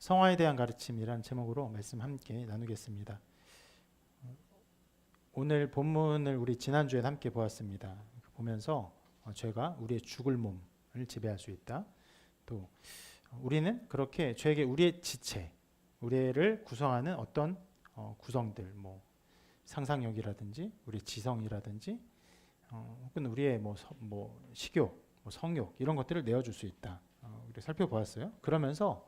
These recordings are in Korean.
성화에 대한 가르침이라는 제목으로 말씀 함께 나누겠습니다. 오늘 본문을 우리 지난주에 함께 보았습니다. 보면서 죄가 우리의 죽을 몸을 지배할 수 있다. 또 우리는 그렇게 죄에게 우리의 지체, 우리를 구성하는 어떤 구성들, 상상력이라든지 우리의 지성이라든지 혹은 우리의 식욕, 성욕 이런 것들을 내어줄 수 있다. 우리 살펴보았어요. 그러면서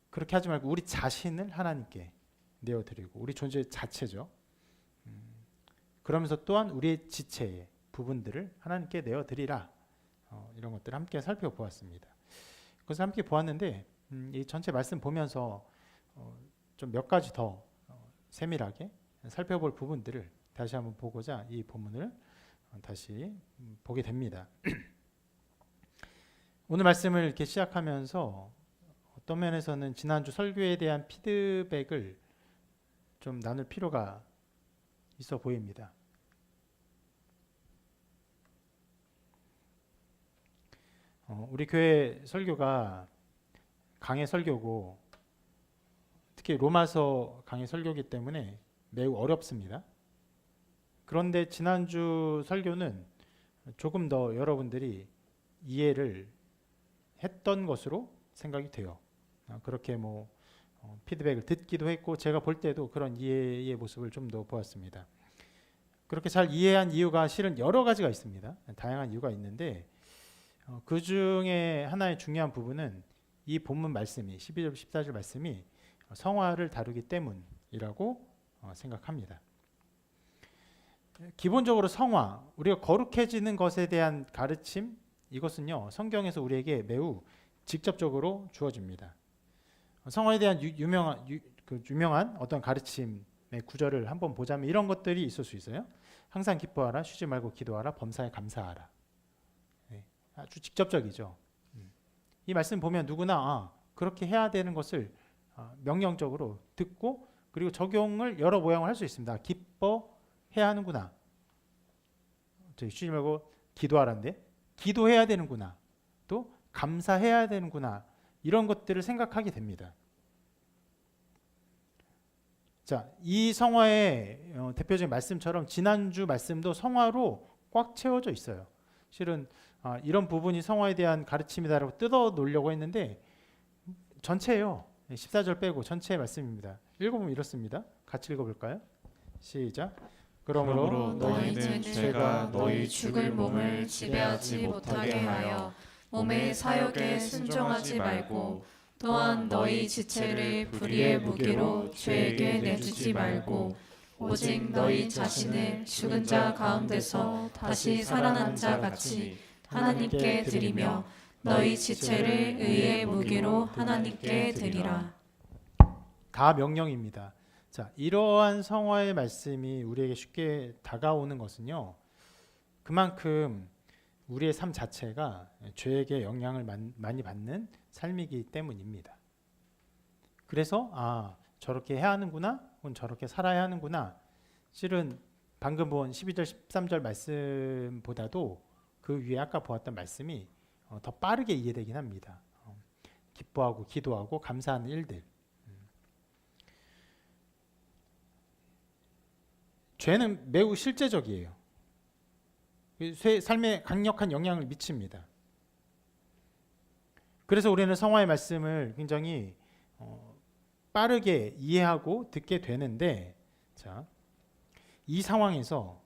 그렇게 하지 말고 우리 자신을 하나님께 내어드리고 우리 존재 자체죠. 그러면서 또한 우리의 지체의 부분들을 하나님께 내어드리라. 이런 것들을 함께 살펴보았습니다. 그래서 함께 보았는데 이 전체 말씀 보면서 좀 몇 가지 더 세밀하게 살펴볼 부분들을 다시 한번 보고자 이 본문을 다시 보게 됩니다. 오늘 말씀을 이렇게 시작하면서 어떤 면에서는 지난주 설교에 대한 피드백을 좀 나눌 필요가 있어 보입니다. 우리 교회 설교가 강해 설교고 특히 로마서 강해 설교이기 때문에 매우 어렵습니다. 그런데 지난주 설교는 조금 더 여러분들이 이해를 했던 것으로 생각이 돼요. 그렇게 피드백을 듣기도 했고 제가 볼 때도 그런 이해의 모습을 좀 더 보았습니다. 그렇게 잘 이해한 이유가 실은 여러 가지가 있습니다. 다양한 이유가 있는데 그 중에 하나의 중요한 부분은 이 본문 말씀이 12절 14절 말씀이 성화를 다루기 때문이라고 생각합니다. 기본적으로 성화, 우리가 거룩해지는 것에 대한 가르침, 이것은요 성경에서 우리에게 매우 직접적으로 주어집니다. 성화에 대한 유명한 어떤 가르침의 구절을 한번 보자면 이런 것들이 있을 수 있어요. 항상 기뻐하라, 쉬지 말고 기도하라, 범사에 감사하라. 네, 아주 직접적이죠. 이 말씀 보면 누구나 그렇게 해야 되는 것을 명령적으로 듣고 그리고 적용을 여러 모양을 할 수 있습니다. 기뻐해야 하는구나. 쉬지 말고 기도하라는데 기도해야 되는구나. 또 감사해야 되는구나. 이런 것들을 생각하게 됩니다. 자, 이 성화의 대표적인 말씀처럼 지난주 말씀도 성화로 꽉 채워져 있어요. 실은 이런 부분이 성화에 대한 가르침이다라고 뜯어 놓으려고 했는데 전체예요. 14절 빼고 전체의 말씀입니다. 읽어보면 이렇습니다. 같이 읽어볼까요? 시작. 그러므로 너희는 죄가 너희 죽을 몸을 지배하지 못하게 하여 몸의 사욕에 순종하지 말고 또한 너희 지체를 불의의 무기로 죄에게 내주지 말고 오직 너희 자신을 죽은 자 가운데서 다시 살아난 자 같이 하나님께 드리며 너희 지체를 의의 무기로 하나님께 드리라. 다 명령입니다. 자, 이러한 성화의 말씀이 우리에게 쉽게 다가오는 것은요. 그만큼 우리의 삶 자체가 죄에게 영향을 많이 받는 삶이기 때문입니다. 그래서 저렇게 해야 하는구나, 혹은 저렇게 살아야 하는구나. 실은 방금 본 12절 13절 말씀보다도 그 위에 아까 보았던 말씀이 더 빠르게 이해되긴 합니다. 기뻐하고 기도하고 감사하는 일들. 죄는 매우 실제적이에요. 삶에 강력한 영향을 미칩니다. 그래서 우리는 성화의 말씀을 굉장히 빠르게 이해하고 듣게 되는데, 자, 이 상황에서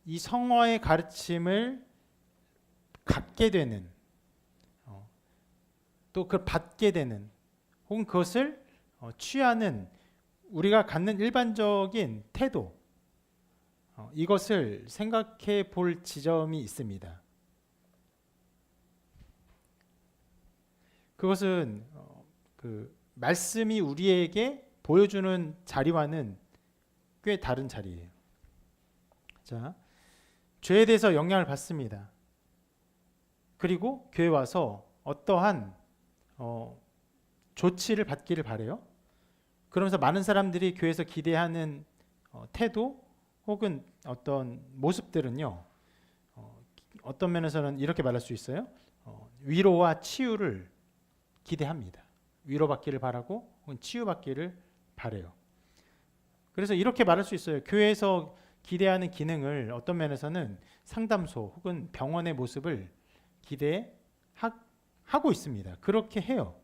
이 성화의 가르침을 갖게 되는, 또 그걸 받게 되는, 혹은 그것을 취하는 우리가 갖는 일반적인 태도, 이것을 생각해 볼 지점이 있습니다. 그것은 그 말씀이 우리에게 보여주는 자리와는 꽤 다른 자리예요. 자, 죄에 대해서 영향을 받습니다. 그리고 교회 와서 어떠한 조치를 받기를 바라요. 그러면서 많은 사람들이 교회에서 기대하는 태도 혹은 어떤 모습들은요, 어떤 면에서는 이렇게 말할 수 있어요. 위로와 치유를 기대합니다. 위로받기를 바라고 혹은 치유받기를 바래요. 그래서 이렇게 말할 수 있어요. 교회에서 기대하는 기능을 어떤 면에서는 상담소 혹은 병원의 모습을 기대하고 있습니다. 그렇게 해요.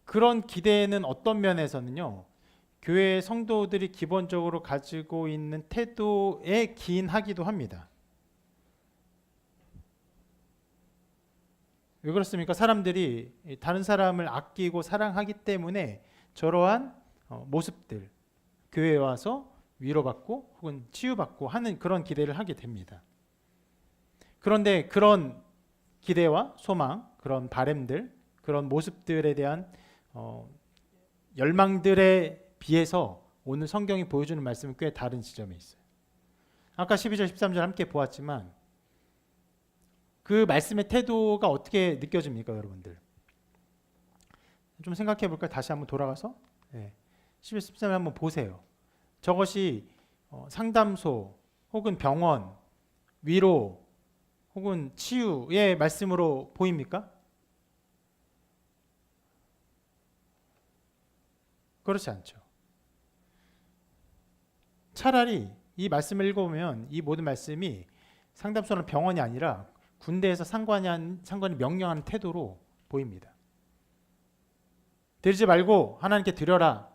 그런 기대는 어떤 면에서는요, 교회 성도들이 기본적으로 가지고 있는 태도에 기인하기도 합니다. 왜 그렇습니까? 사람들이 다른 사람을 아끼고 사랑하기 때문에 저러한 모습들, 교회에 와서 위로받고 혹은 치유받고 하는 그런 기대를 하게 됩니다. 그런데 그런 기대와 소망, 그런 바램들, 그런 모습들에 대한 열망들에 비해서 오늘 성경이 보여주는 말씀은 꽤 다른 지점에 있어요. 아까 12절, 13절 함께 보았지만 그 말씀의 태도가 어떻게 느껴집니까, 여러분들? 좀 생각해 볼까요? 다시 한번 돌아가서 11, 13절 한번 보세요. 저것이 상담소 혹은 병원, 위로 혹은 치유의 말씀으로 보입니까? 그렇지 않죠. 차라리 이 말씀을 읽어보면 이 모든 말씀이 상담소나 병원이 아니라 군대에서 상관이 명령하는 태도로 보입니다. 드리지 말고 하나님께 드려라.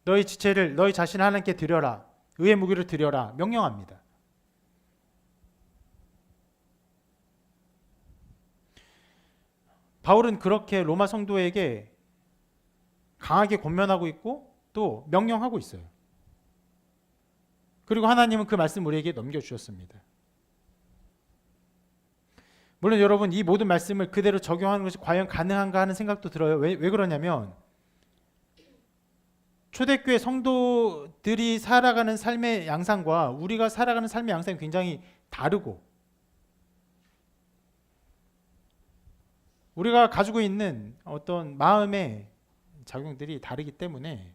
너희 지체를 너희 자신을 하나님께 드려라. 의의 무기를 드려라. 명령합니다. 바울은 그렇게 로마 성도에게 강하게 권면하고 있고 또 명령하고 있어요. 그리고 하나님은 그 말씀 우리에게 넘겨주셨습니다. 물론 여러분 이 모든 말씀을 그대로 적용하는 것이 과연 가능한가 하는 생각도 들어요. 왜 그러냐면 초대교회 성도들이 살아가는 삶의 양상과 우리가 살아가는 삶의 양상이 굉장히 다르고 우리가 가지고 있는 어떤 마음의 작용들이 다르기 때문에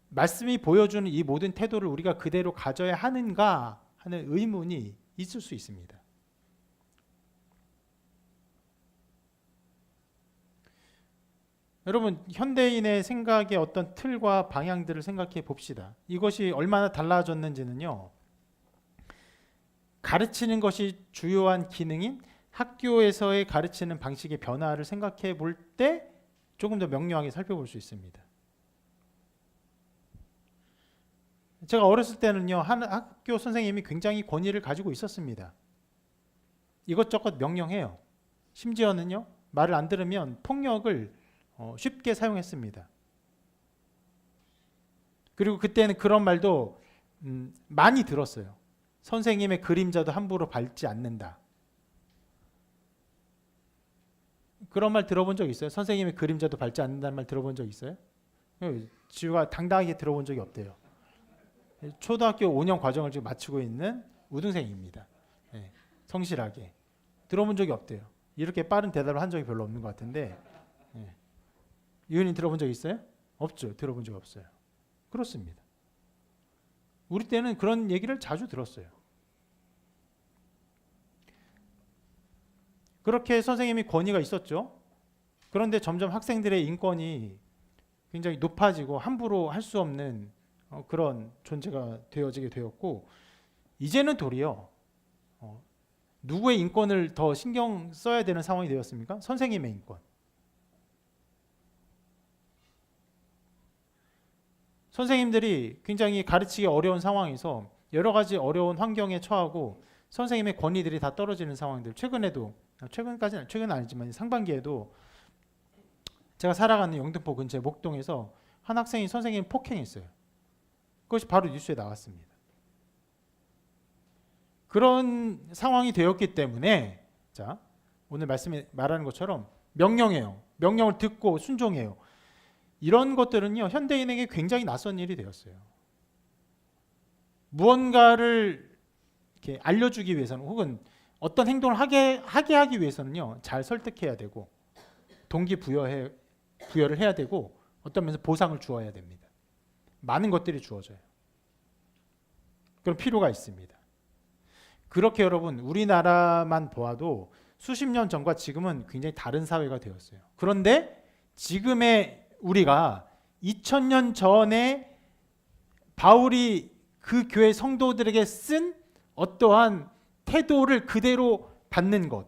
말씀이 보여주는 이 모든 태도를 우리가 그대로 가져야 하는가 하는 의문이 있을 수 있습니다. 여러분 현대인의 생각의 어떤 틀과 방향들을 생각해 봅시다. 이것이 얼마나 달라졌는지는요. 가르치는 것이 주요한 기능인 학교에서의 가르치는 방식의 변화를 생각해 볼 때 조금 더 명료하게 살펴볼 수 있습니다. 제가 어렸을 때는요. 학교 선생님이 굉장히 권위를 가지고 있었습니다. 이것저것 명령해요. 심지어는요. 말을 안 들으면 폭력을 쉽게 사용했습니다. 그리고 그때는 그런 말도 많이 들었어요. 선생님의 그림자도 함부로 밟지 않는다. 그런 말 들어본 적 있어요? 선생님의 그림자도 밟지 않는다는 말 들어본 적 있어요? 지우가 당당하게 들어본 적이 없대요. 초등학교 5년 과정을 지금 마치고 있는 우등생입니다. 성실하게. 들어본 적이 없대요. 이렇게 빠른 대답을 한 적이 별로 없는 것 같은데 유은이 들어본 적 있어요? 없죠. 들어본 적 없어요. 그렇습니다. 우리 때는 그런 얘기를 자주 들었어요. 그렇게 선생님이 권위가 있었죠. 그런데 점점 학생들의 인권이 굉장히 높아지고 함부로 할 수 없는 그런 존재가 되어지게 되었고 이제는 도리어 누구의 인권을 더 신경 써야 되는 상황이 되었습니까? 선생님의 인권. 선생님들이 굉장히 가르치기 어려운 상황에서 여러 가지 어려운 환경에 처하고 선생님의 권위들이 다 떨어지는 상황들 최근은 아니지만 상반기에도 제가 살아가는 영등포 근처 목동에서 한 학생이 선생님 폭행했어요. 그것이 바로 뉴스에 나왔습니다. 그런 상황이 되었기 때문에 자 오늘 말씀에 말하는 것처럼 명령해요. 명령을 듣고 순종해요. 이런 것들은요 현대인에게 굉장히 낯선 일이 되었어요. 무언가를 이렇게 알려주기 위해서는 혹은 어떤 행동을 하게 하기 위해서는요 잘 설득해야 되고 동기부여를 해야 되고 어떤 면에서 보상을 주어야 됩니다. 많은 것들이 주어져요. 그런 필요가 있습니다. 그렇게 여러분 우리나라만 보아도 수십 년 전과 지금은 굉장히 다른 사회가 되었어요. 그런데 지금의 우리가 2000년 전에 바울이 그 교회 성도들에게 쓴 어떠한 태도를 그대로 받는 것,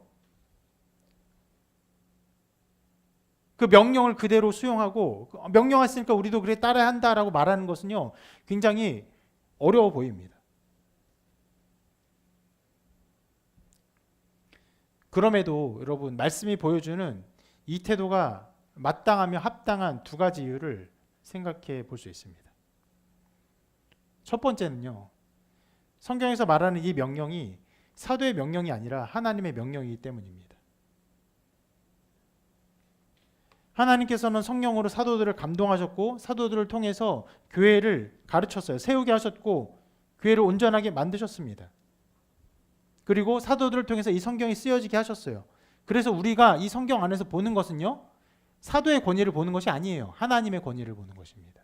그 명령을 그대로 수용하고 명령했으니까 우리도 그래 따라야 한다라고 말하는 것은요 굉장히 어려워 보입니다. 그럼에도 여러분 말씀이 보여주는 이 태도가 마땅하며 합당한 두 가지 이유를 생각해 볼 수 있습니다. 첫 번째는요, 성경에서 말하는 이 명령이 사도의 명령이 아니라 하나님의 명령이기 때문입니다. 하나님께서는 성령으로 사도들을 감동하셨고 사도들을 통해서 교회를 가르쳤어요. 세우게 하셨고 교회를 온전하게 만드셨습니다. 그리고 사도들을 통해서 이 성경이 쓰여지게 하셨어요. 그래서 우리가 이 성경 안에서 보는 것은요, 사도의 권위를 보는 것이 아니에요. 하나님의 권위를 보는 것입니다.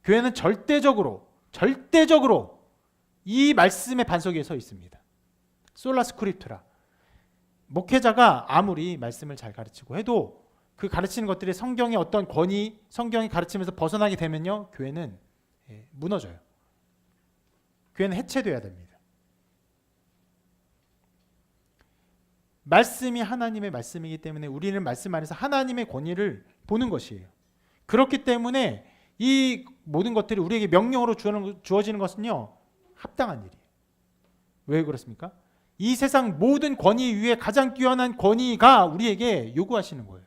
교회는 절대적으로 이 말씀의 반석 위에 서 있습니다. 솔라 스크립투라. 목회자가 아무리 말씀을 잘 가르치고 해도 그 가르치는 것들이 성경의 어떤 권위, 성경이 가르치면서 벗어나게 되면요, 교회는 무너져요. 교회는 해체돼야 됩니다. 말씀이 하나님의 말씀이기 때문에 우리는 말씀 안에서 하나님의 권위를 보는 것이에요. 그렇기 때문에 이 모든 것들이 우리에게 명령으로 주어지는 것은요, 합당한 일이에요. 왜 그렇습니까? 이 세상 모든 권위 위에 가장 뛰어난 권위가 우리에게 요구하시는 거예요.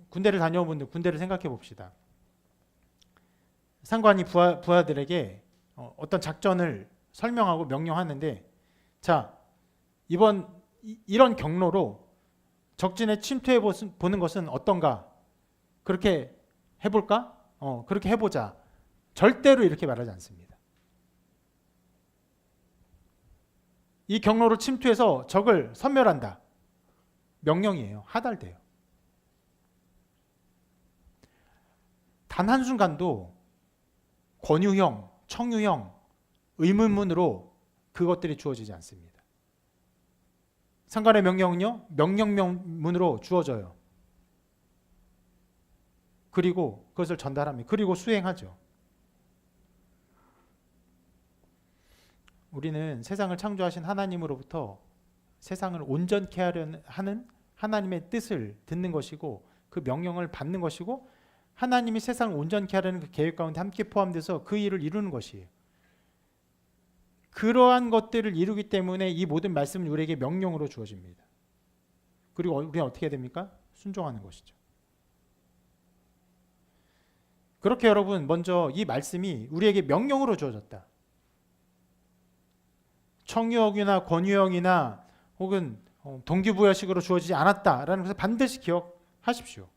군대를 다녀온 분들, 군대를 생각해 봅시다. 상관이 부하들에게 어떤 작전을 설명하고 명령하는데, 자, 이런 경로로 적진에 침투해 보는 것은 어떤가? 그렇게 해볼까? 그렇게 해보자. 절대로 이렇게 말하지 않습니다. 이 경로로 침투해서 적을 섬멸한다. 명령이에요. 하달돼요. 단 한순간도 권유형, 청유형, 의문문으로 그것들이 주어지지 않습니다. 상관의 명령은요, 명령문으로 주어져요. 그리고 그것을 전달합니다. 그리고 수행하죠. 우리는 세상을 창조하신 하나님으로부터 세상을 온전케 하는 하나님의 뜻을 듣는 것이고 그 명령을 받는 것이고 하나님이 세상을 온전케 하려는 그 계획 가운데 함께 포함돼서 그 일을 이루는 것이에요. 그러한 것들을 이루기 때문에 이 모든 말씀은 우리에게 명령으로 주어집니다. 그리고 우리는 어떻게 해야 됩니까? 순종하는 것이죠. 그렇게 여러분, 먼저 이 말씀이 우리에게 명령으로 주어졌다. 청유형이나 권유형이나 혹은 동기부여식으로 주어지지 않았다라는 것을 반드시 기억하십시오.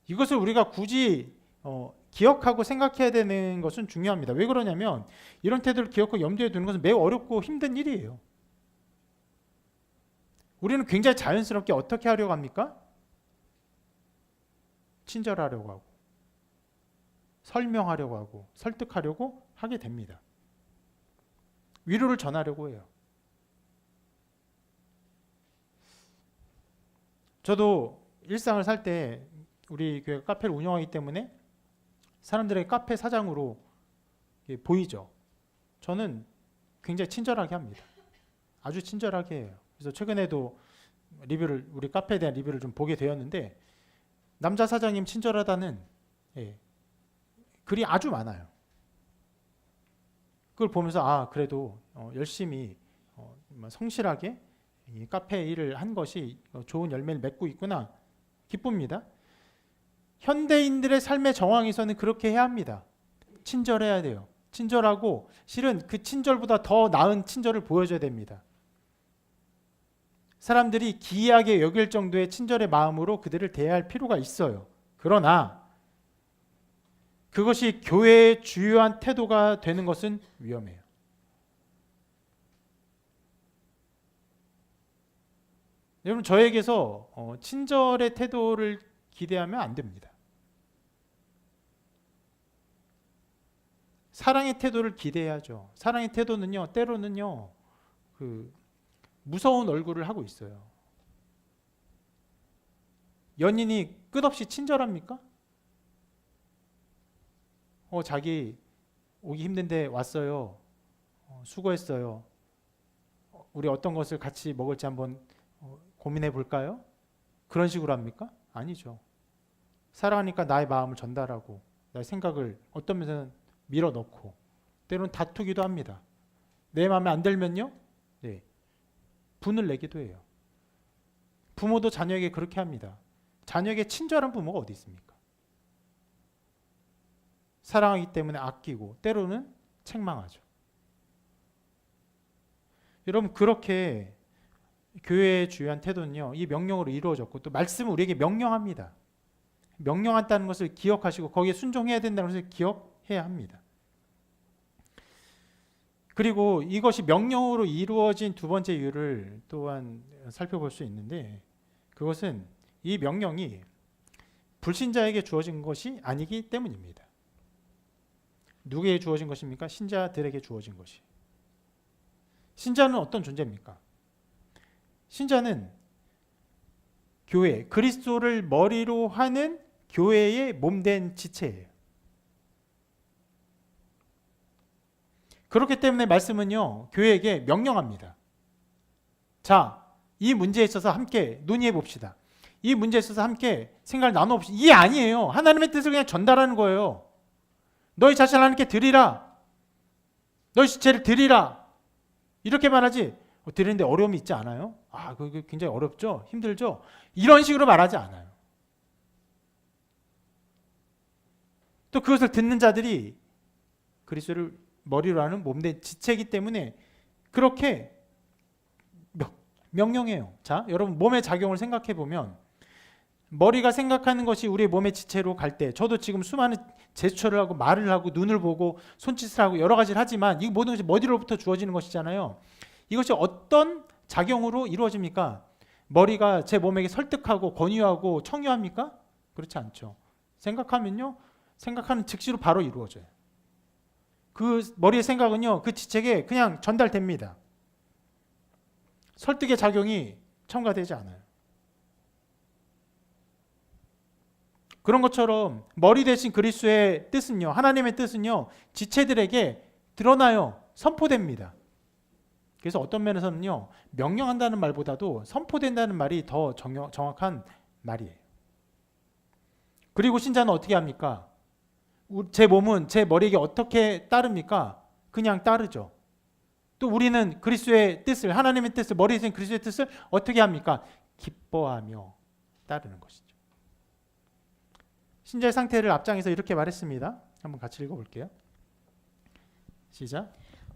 이것을 우리가 굳이 기억하고 생각해야 되는 것은 중요합니다. 왜 그러냐면 이런 태도를 기억하고 염두에 두는 것은 매우 어렵고 힘든 일이에요. 우리는 굉장히 자연스럽게 어떻게 하려고 합니까? 친절하려고 하고 설명하려고 하고 설득하려고 하게 됩니다. 위로를 전하려고 해요. 저도 일상을 살 때 우리 교회가 카페를 운영하기 때문에 사람들에게 카페 사장으로 보이죠. 저는 굉장히 친절하게 합니다. 아주 친절하게 해요. 그래서 최근에도 우리 카페에 대한 리뷰를 좀 보게 되었는데 남자 사장님 친절하다는 글이 아주 많아요. 그걸 보면서 그래도 열심히 성실하게 이 카페 일을 한 것이 좋은 열매를 맺고 있구나 기쁩니다. 현대인들의 삶의 정황에서는 그렇게 해야 합니다. 친절해야 돼요. 친절하고 실은 그 친절보다 더 나은 친절을 보여줘야 됩니다. 사람들이 기이하게 여길 정도의 친절의 마음으로 그들을 대할 필요가 있어요. 그러나 그것이 교회의 주요한 태도가 되는 것은 위험해요. 여러분, 저에게서 친절의 태도를 기대하면 안 됩니다. 사랑의 태도를 기대해야죠. 사랑의 태도는요, 때로는요, 무서운 얼굴을 하고 있어요. 연인이 끝없이 친절합니까? 자기 오기 힘든데 왔어요. 수고했어요. 우리 어떤 것을 같이 먹을지 한번 고민해 볼까요? 그런 식으로 합니까? 아니죠. 사랑하니까 나의 마음을 전달하고 나의 생각을 어떤 면에서는 밀어넣고 때로는 다투기도 합니다. 내 마음에 안 들면요, 네, 분을 내기도 해요. 부모도 자녀에게 그렇게 합니다. 자녀에게 친절한 부모가 어디 있습니까? 사랑하기 때문에 아끼고 때로는 책망하죠. 여러분, 그렇게 교회의 주요한 태도는요, 이 명령으로 이루어졌고 또 말씀은 우리에게 명령합니다. 명령한다는 것을 기억하시고 거기에 순종해야 된다는 것을 기억해야 합니다. 그리고 이것이 명령으로 이루어진 두 번째 이유를 또한 살펴볼 수 있는데, 그것은 이 명령이 불신자에게 주어진 것이 아니기 때문입니다. 누구에게 주어진 것입니까? 신자들에게 주어진 것이. 신자는 어떤 존재입니까? 신자는 교회, 그리스도를 머리로 하는 교회의 몸된 지체예요. 그렇기 때문에 말씀은요, 교회에게 명령합니다. 자, 이 문제에 있어서 함께 논의해 봅시다. 이 문제에 있어서 함께 생각을 나눠 봅시다. 이게 아니에요. 하나님의 뜻을 그냥 전달하는 거예요. 너희 자신을 하나님께 드리라. 너희 지체를 드리라. 이렇게 말하지, 드리는데 어려움이 있지 않아요? 그게 굉장히 어렵죠? 힘들죠? 이런 식으로 말하지 않아요. 또 그것을 듣는 자들이 그리스도를 머리로 하는 몸된 지체이기 때문에 그렇게 명령해요. 자, 여러분, 몸의 작용을 생각해 보면 머리가 생각하는 것이 우리의 몸의 지체로 갈 때, 저도 지금 수많은 제스처를 하고 말을 하고 눈을 보고 손짓을 하고 여러 가지를 하지만 이 모든 것이 머리로부터 주어지는 것이잖아요. 이것이 어떤 작용으로 이루어집니까? 머리가 제 몸에게 설득하고 권유하고 청유합니까? 그렇지 않죠. 생각하면요, 생각하는 즉시로 바로 이루어져요. 그 머리의 생각은요, 그 지체에 그냥 전달됩니다. 설득의 작용이 첨가되지 않아요. 그런 것처럼 머리 대신 그리스도의 뜻은요, 하나님의 뜻은요, 지체들에게 드러나요. 선포됩니다. 그래서 어떤 면에서는요, 명령한다는 말보다도 선포된다는 말이 더 정확한 말이에요. 그리고 신자는 어떻게 합니까? 제 몸은 제 머리에게 어떻게 따릅니까? 그냥 따르죠. 또 우리는 그리스도의 뜻을, 하나님의 뜻을, 머리에 있는 그리스도의 뜻을 어떻게 합니까? 기뻐하며 따르는 것이죠. 신자의 상태를 앞장에서 이렇게 말했습니다. 한번 같이 읽어볼게요. 시작.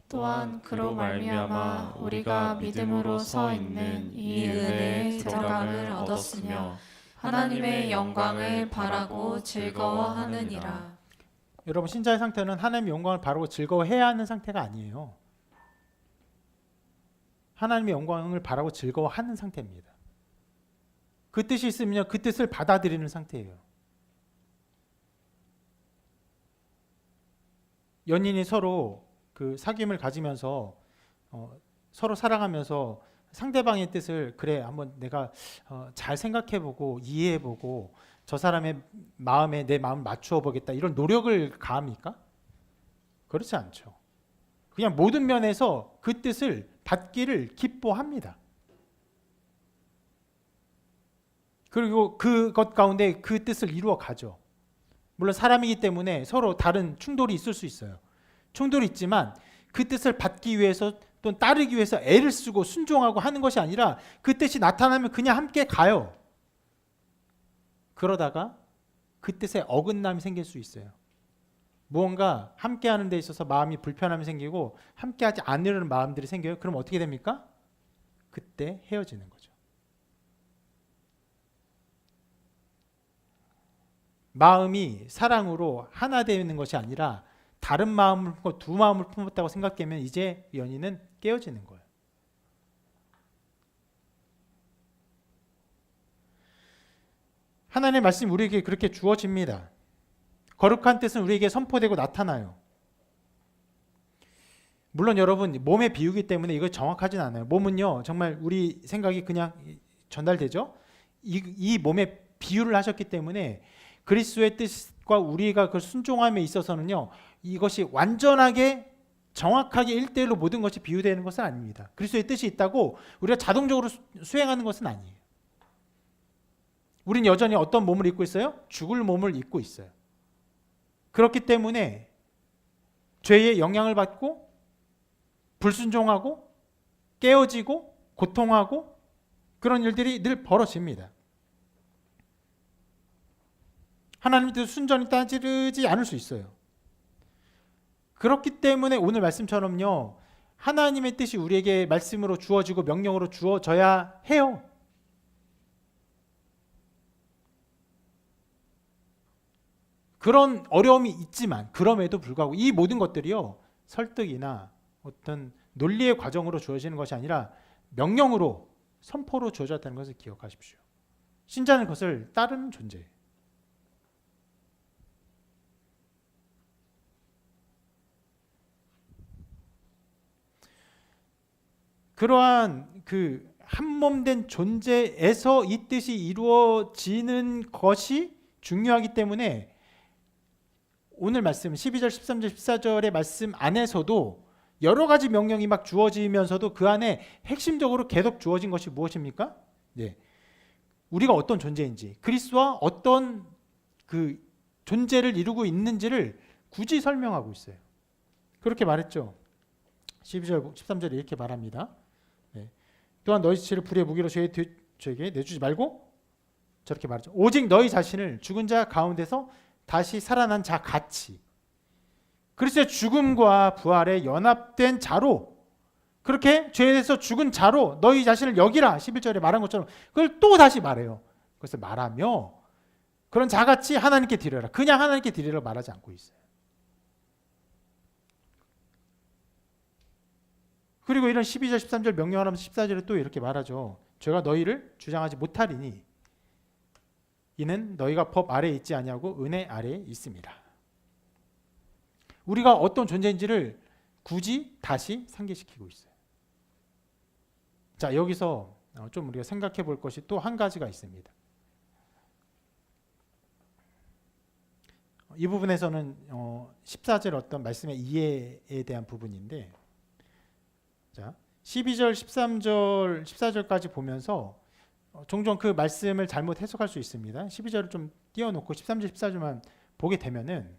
또한 그로 말미암아 우리가 믿음으로 서 있는 이 은혜의 들어감을 얻었으며 하나님의 영광을 바라고 즐거워하느니라. 여러분, 신자의 상태는 하나님의 영광을 바라고 즐거워해야 하는 상태가 아니에요. 하나님의 영광을 바라고 즐거워하는 상태입니다. 그 뜻이 있으면 그 뜻을 받아들이는 상태예요. 연인이 서로 그 사귐을 가지면서 서로 사랑하면서 상대방의 뜻을 그래 한번 내가 잘 생각해보고 이해해보고 저 사람의 마음에 내 마음을 맞추어 보겠다, 이런 노력을 가합니까? 그렇지 않죠. 그냥 모든 면에서 그 뜻을 받기를 기뻐합니다. 그리고 그것 가운데 그 뜻을 이루어 가죠. 물론 사람이기 때문에 서로 다른 충돌이 있을 수 있어요. 충돌이 있지만 그 뜻을 받기 위해서 또는 따르기 위해서 애를 쓰고 순종하고 하는 것이 아니라 그 뜻이 나타나면 그냥 함께 가요. 그러다가 그 뜻에 어긋남이 생길 수 있어요. 무언가 함께 하는 데 있어서 마음이 불편함이 생기고 함께 하지 않으려는 마음들이 생겨요. 그럼 어떻게 됩니까? 그때 헤어지는 거죠. 마음이 사랑으로 하나 되는 것이 아니라 다른 마음을 품고 두 마음을 품었다고 생각되면 이제 연인은 깨어지는 거예요. 하나님의 말씀이 우리에게 그렇게 주어집니다. 거룩한 뜻은 우리에게 선포되고 나타나요. 물론 여러분 몸의 비유기 때문에 이거 정확하진 않아요. 몸은요 정말 우리 생각이 그냥 전달되죠. 이 몸의 비유를 하셨기 때문에 그리스도의 뜻과 우리가 그 순종함에 있어서는요 이것이 완전하게 정확하게 1대1로 모든 것이 비유되는 것은 아닙니다. 그리스도의 뜻이 있다고 우리가 자동적으로 수행하는 것은 아니에요. 우린 여전히 어떤 몸을 입고 있어요? 죽을 몸을 입고 있어요. 그렇기 때문에 죄의 영향을 받고 불순종하고 깨어지고 고통하고 그런 일들이 늘 벌어집니다. 하나님 뜻 순전히 따지지 않을 수 있어요. 그렇기 때문에 오늘 말씀처럼요 하나님의 뜻이 우리에게 말씀으로 주어지고 명령으로 주어져야 해요. 그런 어려움이 있지만 그럼에도 불구하고 이 모든 것들이요 설득이나 어떤 논리의 과정으로 주어지는 것이 아니라 명령으로 선포로 주어졌다는 것을 기억하십시오. 신자는 그것을 따르는 존재예요. 그러한 그 한몸된 존재에서 이 뜻이 이루어지는 것이 중요하기 때문에 오늘 말씀 12절, 13절, 14절의 말씀 안에서도 여러 가지 명령이 막 주어지면서도 그 안에 핵심적으로 계속 주어진 것이 무엇입니까? 네. 우리가 어떤 존재인지 그리스도와 어떤 그 존재를 이루고 있는지를 굳이 설명하고 있어요. 그렇게 말했죠. 12절, 13절에 이렇게 말합니다. 네. 또한 너희 지체를 불의 무기로 죄에게 내주지 말고 저렇게 말하죠. 오직 너희 자신을 죽은 자 가운데서 다시 살아난 자 같이 그리스도의 죽음과 부활에 연합된 자로 그렇게 죄에 대해서 죽은 자로 너희 자신을 여기라 11절에 말한 것처럼 그걸 또 다시 말해요. 그것을 말하며 그런 자같이 하나님께 드려라. 그냥 하나님께 드리라 말하지 않고 있어요. 그리고 이런 12절 13절 명령하면서 14절에 또 이렇게 말하죠. 죄가 너희를 주장하지 못하리니 이는 너희가 법 아래에 있지 아니하고 은혜 아래에 있습니다. 우리가 어떤 존재인지를 굳이 다시 상기시키고 있어요. 자, 여기서 좀 우리가 생각해 볼 것이 또 한 가지가 있습니다. 이 부분에서는 14절 어떤 말씀의 이해에 대한 부분인데 자, 12절, 13절, 14절까지 보면서 종종 그 말씀을 잘못 해석할 수 있습니다. 12절을 좀 띄워놓고 13절, 14절만 보게 되면은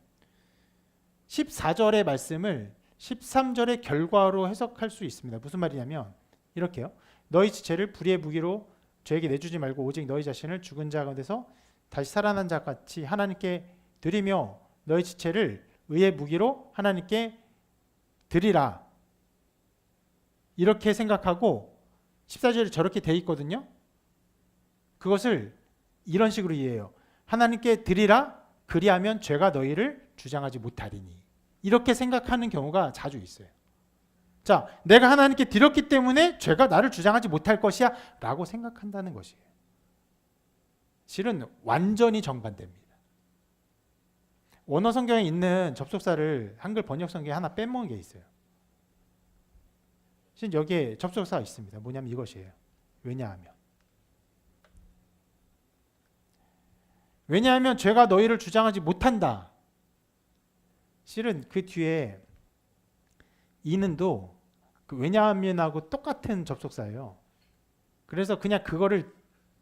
14절의 말씀을 13절의 결과로 해석할 수 있습니다. 무슨 말이냐면 이렇게요. 너희 지체를 불의의 무기로 죄에게 내주지 말고 오직 너희 자신을 죽은 자 가운데서 다시 살아난 자 같이 하나님께 드리며 너희 지체를 의의 무기로 하나님께 드리라. 이렇게 생각하고 14절이 저렇게 돼 있거든요. 그것을 이런 식으로 이해해요. 하나님께 드리라 그리하면 죄가 너희를 주장하지 못하리니. 이렇게 생각하는 경우가 자주 있어요. 자, 내가 하나님께 드렸기 때문에 죄가 나를 주장하지 못할 것이야 라고 생각한다는 것이에요. 실은 완전히 정반대입니다. 원어 성경에 있는 접속사를 한글 번역 성경에 하나 빼먹은 게 있어요. 실은 여기에 접속사가 있습니다. 뭐냐면 이것이에요. 왜냐하면 죄가 너희를 주장하지 못한다. 실은 그 뒤에 이는도 그 왜냐하면하고 똑같은 접속사예요. 그래서 그냥 그거를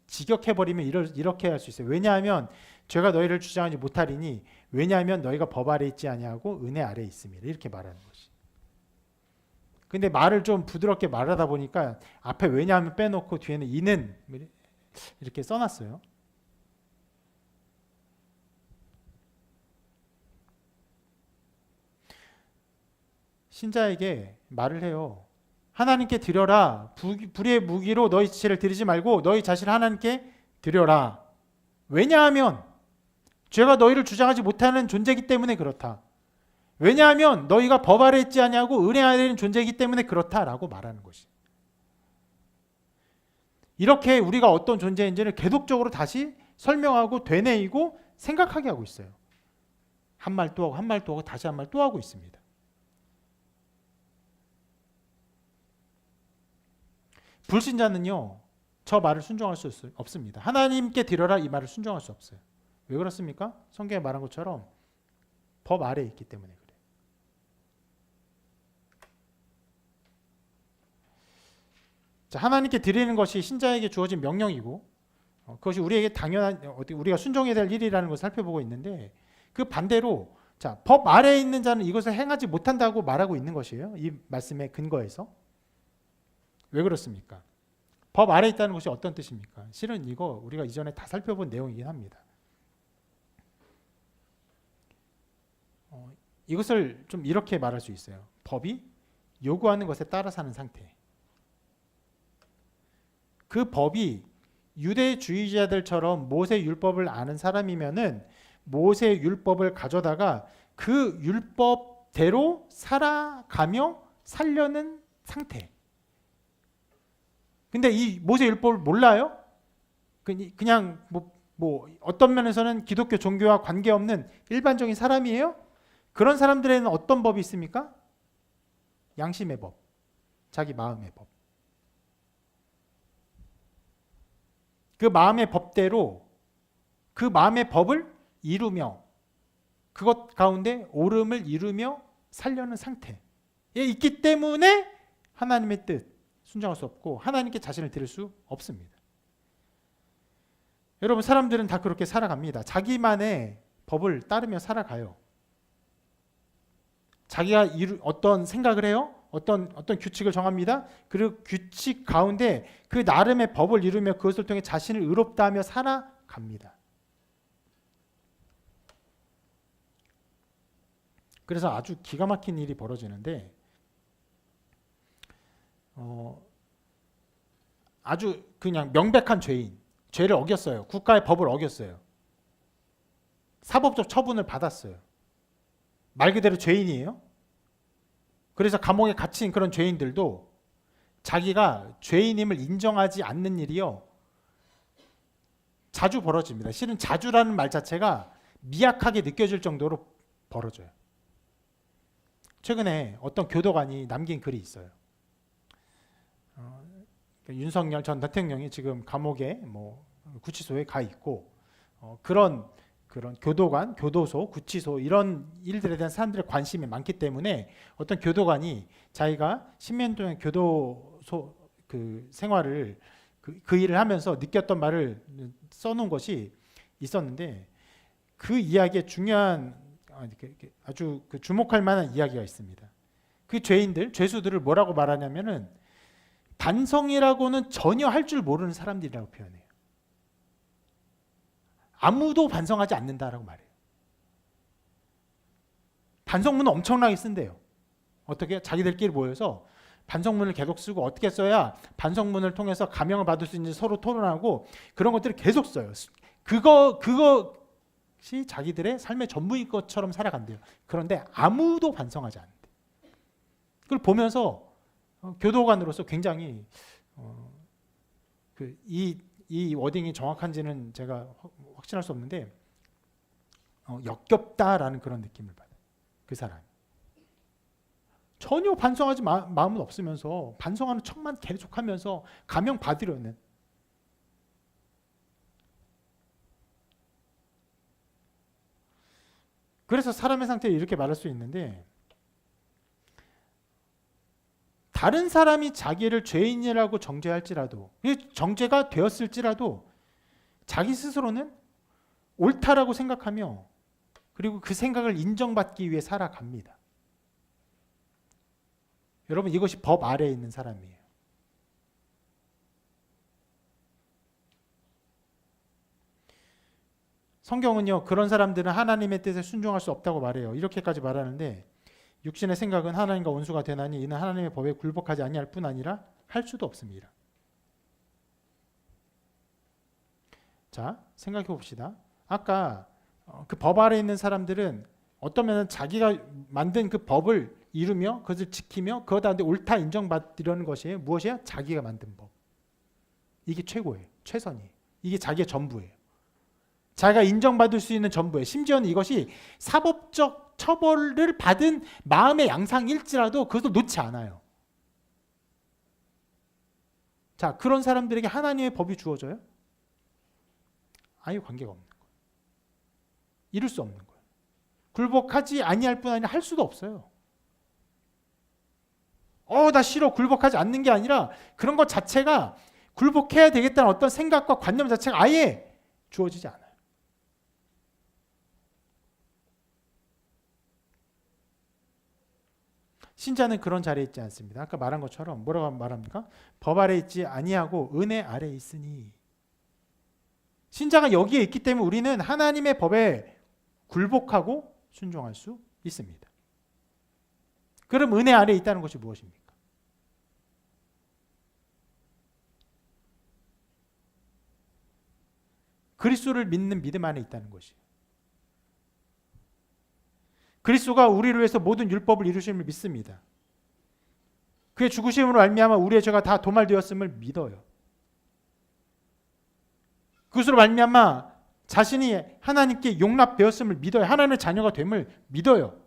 직역해버리면 이렇게 할 수 있어요. 왜냐하면 죄가 너희를 주장하지 못하리니 왜냐하면 너희가 법 아래 있지 아니하고 은혜 아래 있습니다. 이렇게 말하는 것이. 근데 말을 좀 부드럽게 말하다 보니까 앞에 왜냐하면 빼놓고 뒤에는 이는 이렇게 써놨어요. 신자에게 말을 해요. 하나님께 드려라. 불의 무기로 너희 지체를 드리지 말고 너희 자신을 하나님께 드려라. 왜냐하면 죄가 너희를 주장하지 못하는 존재이기 때문에 그렇다. 왜냐하면 너희가 법 아래 있지 아니하고 은혜 아래 있는 존재이기 때문에 그렇다라고 말하는 것이. 이렇게 우리가 어떤 존재인지를 계속적으로 다시 설명하고 되뇌이고 생각하게 하고 있어요. 한 말 또 하고 한 말 또 하고 다시 한 말 또 하고 있습니다. 불신자는요, 저 말을 순종할 수 없습니다. 하나님께 드려라 이 말을 순종할 수 없어요. 왜 그렇습니까? 성경에 말한 것처럼 법 아래에 있기 때문에 그래요. 자, 하나님께 드리는 것이 신자에게 주어진 명령이고 그것이 우리에게 당연한 우리가 순종해야 될 일이라는 것을 살펴보고 있는데 그 반대로 자, 법 아래에 있는 자는 이것을 행하지 못한다고 말하고 있는 것이에요. 이 말씀의 근거에서. 왜 그렇습니까? 법 아래에 있다는 것이 어떤 뜻입니까? 실은 이거 우리가 이전에 다 살펴본 내용이긴 합니다. 이것을 좀 이렇게 말할 수 있어요. 법이 요구하는 것에 따라 사는 상태. 그 법이 유대주의자들처럼 모세 율법을 아는 사람이면은 모세 율법을 가져다가 그 율법대로 살아가며 살려는 상태. 근데 이 모세 율법을 몰라요? 그냥 뭐 어떤 면에서는 기독교 종교와 관계없는 일반적인 사람이에요? 그런 사람들에는 어떤 법이 있습니까? 양심의 법, 자기 마음의 법. 그 마음의 법대로 그 마음의 법을 이루며 그것 가운데 옳음을 이루며 살려는 상태에 있기 때문에 하나님의 뜻 순종할 수 없고 하나님께 자신을 드릴 수 없습니다. 여러분, 사람들은 다 그렇게 살아갑니다. 자기만의 법을 따르며 살아가요. 자기가 어떤 생각을 해요? 어떤 규칙을 정합니다. 그리고 규칙 가운데 그 나름의 법을 이루며 그것을 통해 자신을 의롭다 하며 살아갑니다. 그래서 아주 기가 막힌 일이 벌어지는데 아주 그냥 명백한 죄를 어겼어요. 국가의 법을 어겼어요. 사법적 처분을 받았어요. 말 그대로 죄인이에요. 그래서 감옥에 갇힌 그런 죄인들도 자기가 죄인임을 인정하지 않는 일이요, 자주 벌어집니다. 실은 자주라는 말 자체가 미약하게 느껴질 정도로 벌어져요. 최근에 어떤 교도관이 남긴 글이 있어요. 윤석열 전 대통령이 지금 감옥에 구치소에 가 있고 그런 교도관, 교도소, 구치소 이런 일들에 대한 사람들의 관심이 많기 때문에 어떤 교도관이 자기가 10년 동안 교도소 그 생활을 그 일을 하면서 느꼈던 말을 써놓은 것이 있었는데 그 이야기에 중요한 아주 주목할 만한 이야기가 있습니다. 그 죄수들을 뭐라고 말하냐면은 반성이라고는 전혀 할 줄 모르는 사람들이라고 표현해요. 아무도 반성하지 않는다라고 말해요. 반성문을 엄청나게 쓴대요. 어떻게? 자기들끼리 모여서 반성문을 계속 쓰고 어떻게 써야 반성문을 통해서 감형을 받을 수 있는지 서로 토론하고 그런 것들을 계속 써요. 그것이 자기들의 삶의 전부인 것처럼 살아간대요. 그런데 아무도 반성하지 않는데. 그걸 보면서 교도관으로서 굉장히 이 워딩이 정확한지는 제가 확신할 수 없는데 역겹다라는 그런 느낌을 받아요. 그 사람이. 전혀 반성하지 마음은 없으면서 반성하는 척만 계속하면서 감형 받으려는. 그래서 사람의 상태를 이렇게 말할 수 있는데 다른 사람이 자기를 죄인이라고 정죄할지라도 정죄가 되었을지라도 자기 스스로는 옳다라고 생각하며 그리고 그 생각을 인정받기 위해 살아갑니다. 여러분, 이것이 법 아래에 있는 사람이에요. 성경은요, 그런 사람들은 하나님의 뜻에 순종할 수 없다고 말해요. 이렇게까지 말하는데 육신의 생각은 하나님과 원수가 되나니 이는 하나님의 법에 굴복하지 아니할 뿐 아니라 할 수도 없습니다. 자, 생각해 봅시다. 아까 그 법 아래에 있는 사람들은 어떤 면은 자기가 만든 그 법을 이루며 그것을 지키며 그거다 옳다 인정받으려는 것이에요. 무엇이야? 자기가 만든 법. 이게 최고예요. 최선이에요. 이게 자기의 전부예요. 자기가 인정받을 수 있는 전부예요. 심지어는 이것이 사법적 처벌을 받은 마음의 양상일지라도 그것을 놓지 않아요. 자, 그런 사람들에게 하나님의 법이 주어져요? 아예 관계가 없는 거예요. 이룰 수 없는 거예요. 굴복하지 아니할 뿐 아니라 할 수도 없어요. 나 싫어. 굴복하지 않는 게 아니라 그런 것 자체가 굴복해야 되겠다는 어떤 생각과 관념 자체가 아예 주어지지 않아요. 신자는 그런 자리에 있지 않습니다. 아까 말한 것처럼 뭐라고 말합니까? 법 아래 있지 아니하고 은혜 아래 있으니. 신자가 여기에 있기 때문에 우리는 하나님의 법에 굴복하고 순종할 수 있습니다. 그럼 은혜 아래 있다는 것이 무엇입니까? 그리스도를 믿는 믿음 안에 있다는 것이에요. 그리스도가 우리를 위해서 모든 율법을 이루심을 믿습니다. 그의 죽으심으로 말미암아 우리의 죄가 다 도말되었음을 믿어요. 그것으로 말미암아 자신이 하나님께 용납되었음을 믿어요. 하나님의 자녀가 됨을 믿어요.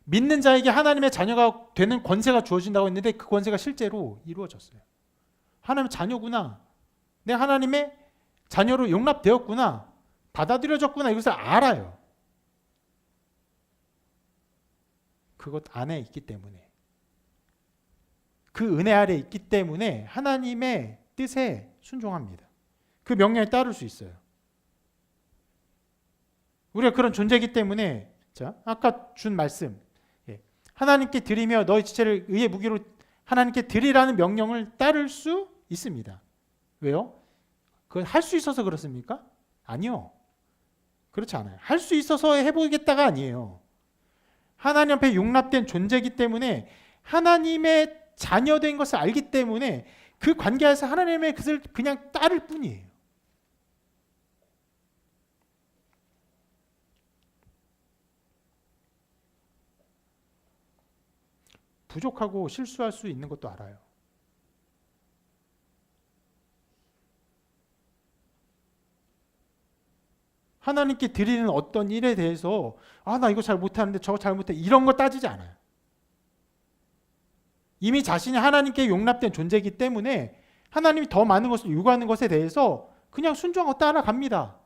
믿는 자에게 하나님의 자녀가 되는 권세가 주어진다고 했는데 그 권세가 실제로 이루어졌어요. 하나님의 자녀구나. 내가 하나님의 자녀로 용납되었구나. 받아들여졌구나. 이것을 알아요. 그것 안에 있기 때문에. 그 은혜 아래 있기 때문에 하나님의 뜻에 순종합니다. 그 명령에 따를 수 있어요. 우리가 그런 존재이기 때문에 자, 아까 준 말씀 하나님께 드리며 너희 지체를 의의 무기로 하나님께 드리라는 명령을 따를 수 있습니다. 왜요? 그걸 할 수 있어서 그렇습니까? 아니요. 그렇지 않아요. 할 수 있어서 해보겠다가 아니에요. 하나님 앞에 용납된 존재이기 때문에 하나님의 자녀된 것을 알기 때문에 그 관계에서 하나님의 것을 그냥 따를 뿐이에요. 부족하고 실수할 수 있는 것도 알아요. 하나님께 드리는 어떤 일에 대해서 나 이거 잘 못하는데 저거 잘 못해 이런 거 따지지 않아요. 이미 자신이 하나님께 용납된 존재이기 때문에 하나님이 더 많은 것을 요구하는 것에 대해서 그냥 순종하고 따라갑니다.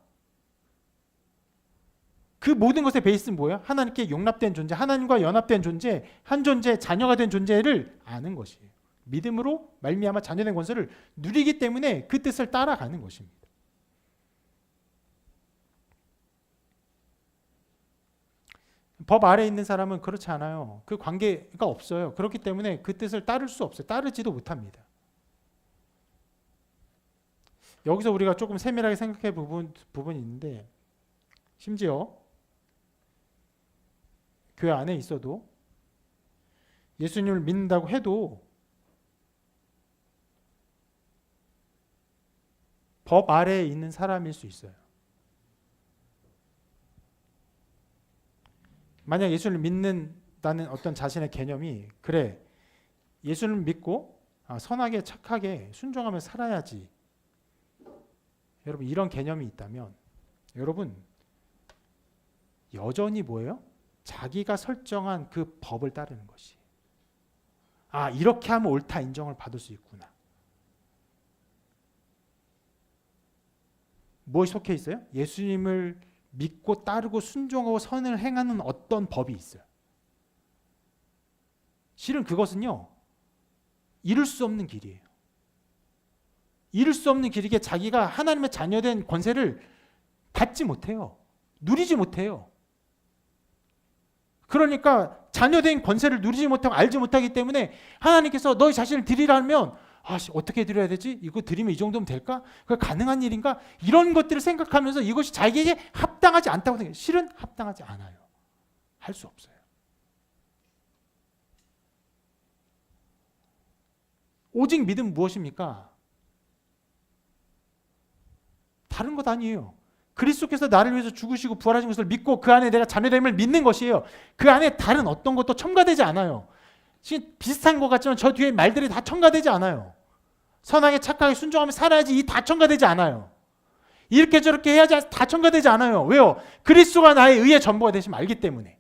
그 모든 것의 베이스는 뭐예요? 하나님께 용납된 존재, 하나님과 연합된 존재, 한 존재, 자녀가 된 존재를 아는 것이에요. 믿음으로 말미암아 자녀된 권세를 누리기 때문에 그 뜻을 따라가는 것입니다. 법 아래에 있는 사람은 그렇지 않아요. 그 관계가 없어요. 그렇기 때문에 그 뜻을 따를 수 없어요. 따르지도 못합니다. 여기서 우리가 조금 세밀하게 생각해 볼 부분이 있는데 심지어 교회 안에 있어도 예수님을 믿는다고 해도 법 아래에 있는 사람일 수 있어요. 만약 예수를 믿는다는 어떤 자신의 개념이 그래 예수를 믿고 선하게 착하게 순종하며 살아야지 여러분 이런 개념이 있다면 여러분 여전히 뭐예요? 자기가 설정한 그 법을 따르는 것이 이렇게 하면 옳다 인정을 받을 수 있구나. 무엇이 속해 있어요? 예수님을 믿고 따르고 순종하고 선을 행하는 어떤 법이 있어요. 실은 그것은요 이룰 수 없는 길이에요. 이룰 수 없는 길이기에 자기가 하나님의 자녀된 권세를 받지 못해요. 누리지 못해요. 그러니까 자녀된 권세를 누리지 못하고 알지 못하기 때문에 하나님께서 너희 자신을 드리라면 어떻게 드려야 되지? 이거 드리면 이 정도면 될까? 그게 가능한 일인가? 이런 것들을 생각하면서 이것이 자기에게 합당하지 않다고 생각해요. 실은 합당하지 않아요. 할 수 없어요. 오직 믿음 무엇입니까? 다른 것 아니에요. 그리스도께서 나를 위해서 죽으시고 부활하신 것을 믿고 그 안에 내가 자녀됨을 믿는 것이에요. 그 안에 다른 어떤 것도 첨가되지 않아요. 비슷한 것 같지만 저 뒤에 말들이 다 첨가되지 않아요. 선하게 착하게 순종하며 살아야지 이 다 첨가되지 않아요. 이렇게 저렇게 해야지 다 첨가되지 않아요. 왜요? 그리스도가 나의 의의 전부가 되심을 알기 때문에.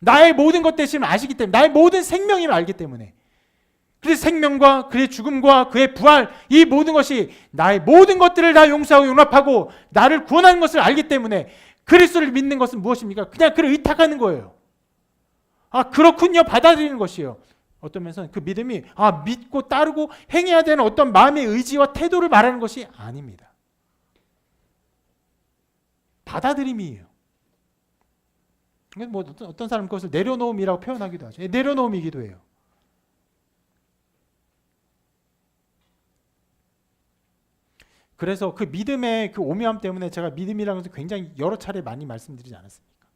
나의 모든 것 되심을 아시기 때문에, 나의 모든 생명임을 알기 때문에, 그래서 생명과 그의 죽음과 그의 부활, 이 모든 것이 나의 모든 것들을 다 용서하고 용납하고 나를 구원하는 것을 알기 때문에 그리스도를 믿는 것은 무엇입니까? 그냥 그를 의탁하는 거예요. 아, 그렇군요. 받아들이는 것이에요. 어떤 면에서는 그 믿음이 믿고 따르고 행해야 되는 어떤 마음의 의지와 태도를 말하는 것이 아닙니다. 받아들임이에요. 뭐 어떤 사람은 그것을 내려놓음이라고 표현하기도 하죠. 내려놓음이기도 해요. 그래서 그 믿음의 그 오묘함 때문에 제가 믿음이라는 것을 굉장히 여러 차례 많이 말씀드리지 않았습니까?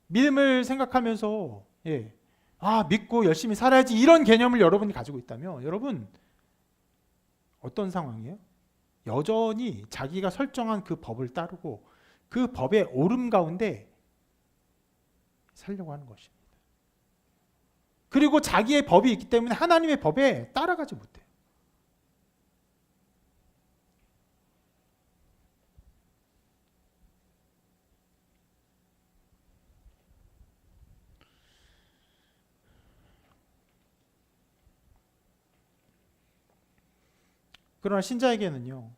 믿음을 생각하면서 믿고 열심히 살아야지 이런 개념을 여러분이 가지고 있다면 여러분 어떤 상황이에요? 여전히 자기가 설정한 그 법을 따르고 그 법의 오름 가운데 살려고 하는 것입니다. 그리고 자기의 법이 있기 때문에 하나님의 법에 따라가지 못해요. 그러나 신자에게는요,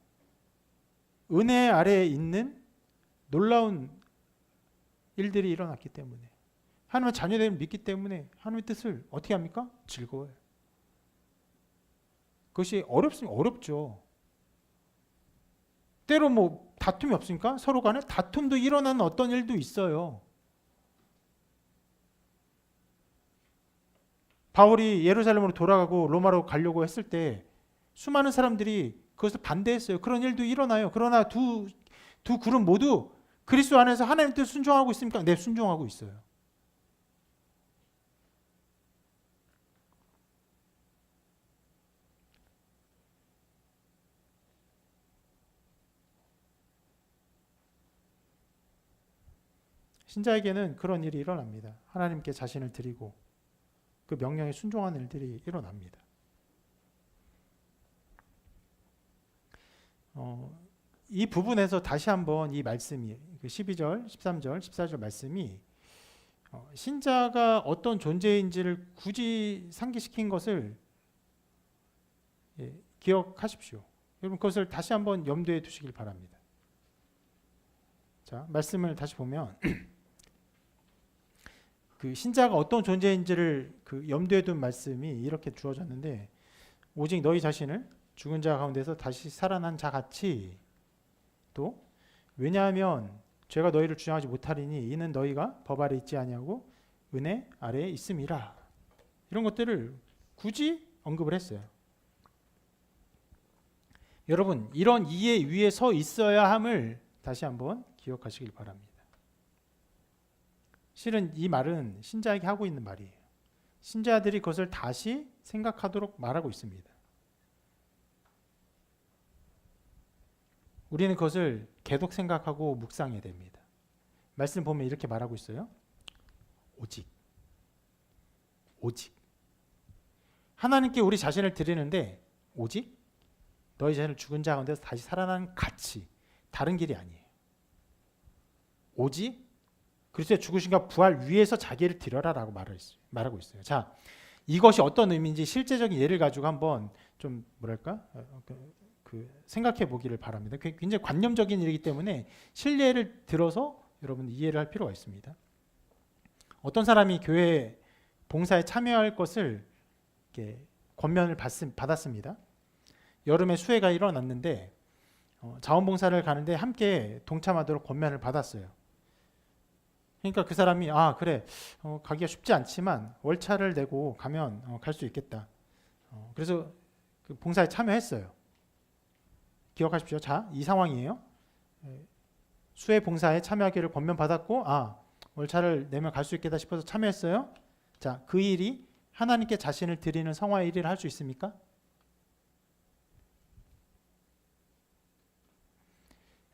은혜 아래에 있는 놀라운 일들이 일어났기 때문에, 하나님의 자녀됨을 믿기 때문에 하나님의 뜻을 어떻게 합니까? 즐거워요. 그것이 어렵습니까? 어렵죠. 때로 뭐 다툼이 없으니까 서로 간에 다툼도 일어나는 어떤 일도 있어요. 바울이 예루살렘으로 돌아가고 로마로 가려고 했을 때 수많은 사람들이 그것을 반대했어요. 그런 일도 일어나요. 그러나 두 그룹 모두 그리스도 안에서 하나님 뜻 순종하고 있습니까? 네, 순종하고 있어요. 신자에게는 그런 일이 일어납니다. 하나님께 자신을 드리고 그 명령에 순종하는 일들이 일어납니다. 이 부분에서 다시 한번 이 말씀이 12절, 13절, 14절 말씀이 신자가 어떤 존재인지를 굳이 상기시킨 것을 기억하십시오. 여러분 그것을 다시 한번 염두에 두시길 바랍니다. 자, 말씀을 다시 보면 그 신자가 어떤 존재인지를 그 염두에 둔 말씀이 이렇게 주어졌는데, 오직 너희 자신을 죽은 자 가운데서 다시 살아난 자 같이, 또 왜냐하면 죄가 너희를 주장하지 못하리니 이는 너희가 법 아래 있지 아니하고 은혜 아래에 있음이라. 이런 것들을 굳이 언급을 했어요. 여러분 이런 이해 위에 서 있어야 함을 다시 한번 기억하시길 바랍니다. 실은 이 말은 신자에게 하고 있는 말이에요. 신자들이 그것을 다시 생각하도록 말하고 있습니다. 우리는 그것을 계속 생각하고 묵상해야 됩니다. 말씀 보면 이렇게 말하고 있어요. 오직 하나님께 우리 자신을 드리는데 오직 너희 자신을 죽은 자 가운데서 다시 살아난 같이, 다른 길이 아니에요. 오직 그리스도의 죽으심과 부활 위에서 자기를 드려라라고 말하고 있어요. 자, 이것이 어떤 의미인지 실제적인 예를 가지고 한번 좀 뭐랄까 생각해 보기를 바랍니다. 굉장히 관념적인 일이기 때문에 실례를 들어서 여러분 이해를 할 필요가 있습니다. 어떤 사람이 교회 봉사에 참여할 것을 이렇게 권면을 받았습니다. 여름에 수해가 일어났는데 자원봉사를 가는데 함께 동참하도록 권면을 받았어요. 그러니까 그 사람이 그래 가기가 쉽지 않지만 월차를 내고 가면 갈 수 있겠다. 그래서 그 봉사에 참여했어요. 기억하십시오. 자, 이 상황이에요. 수해 봉사에 참여하기를 권면받았고 월차를 내면 갈 수 있겠다 싶어서 참여했어요. 자, 그 일이 하나님께 자신을 드리는 성화의 일을 할 수 있습니까?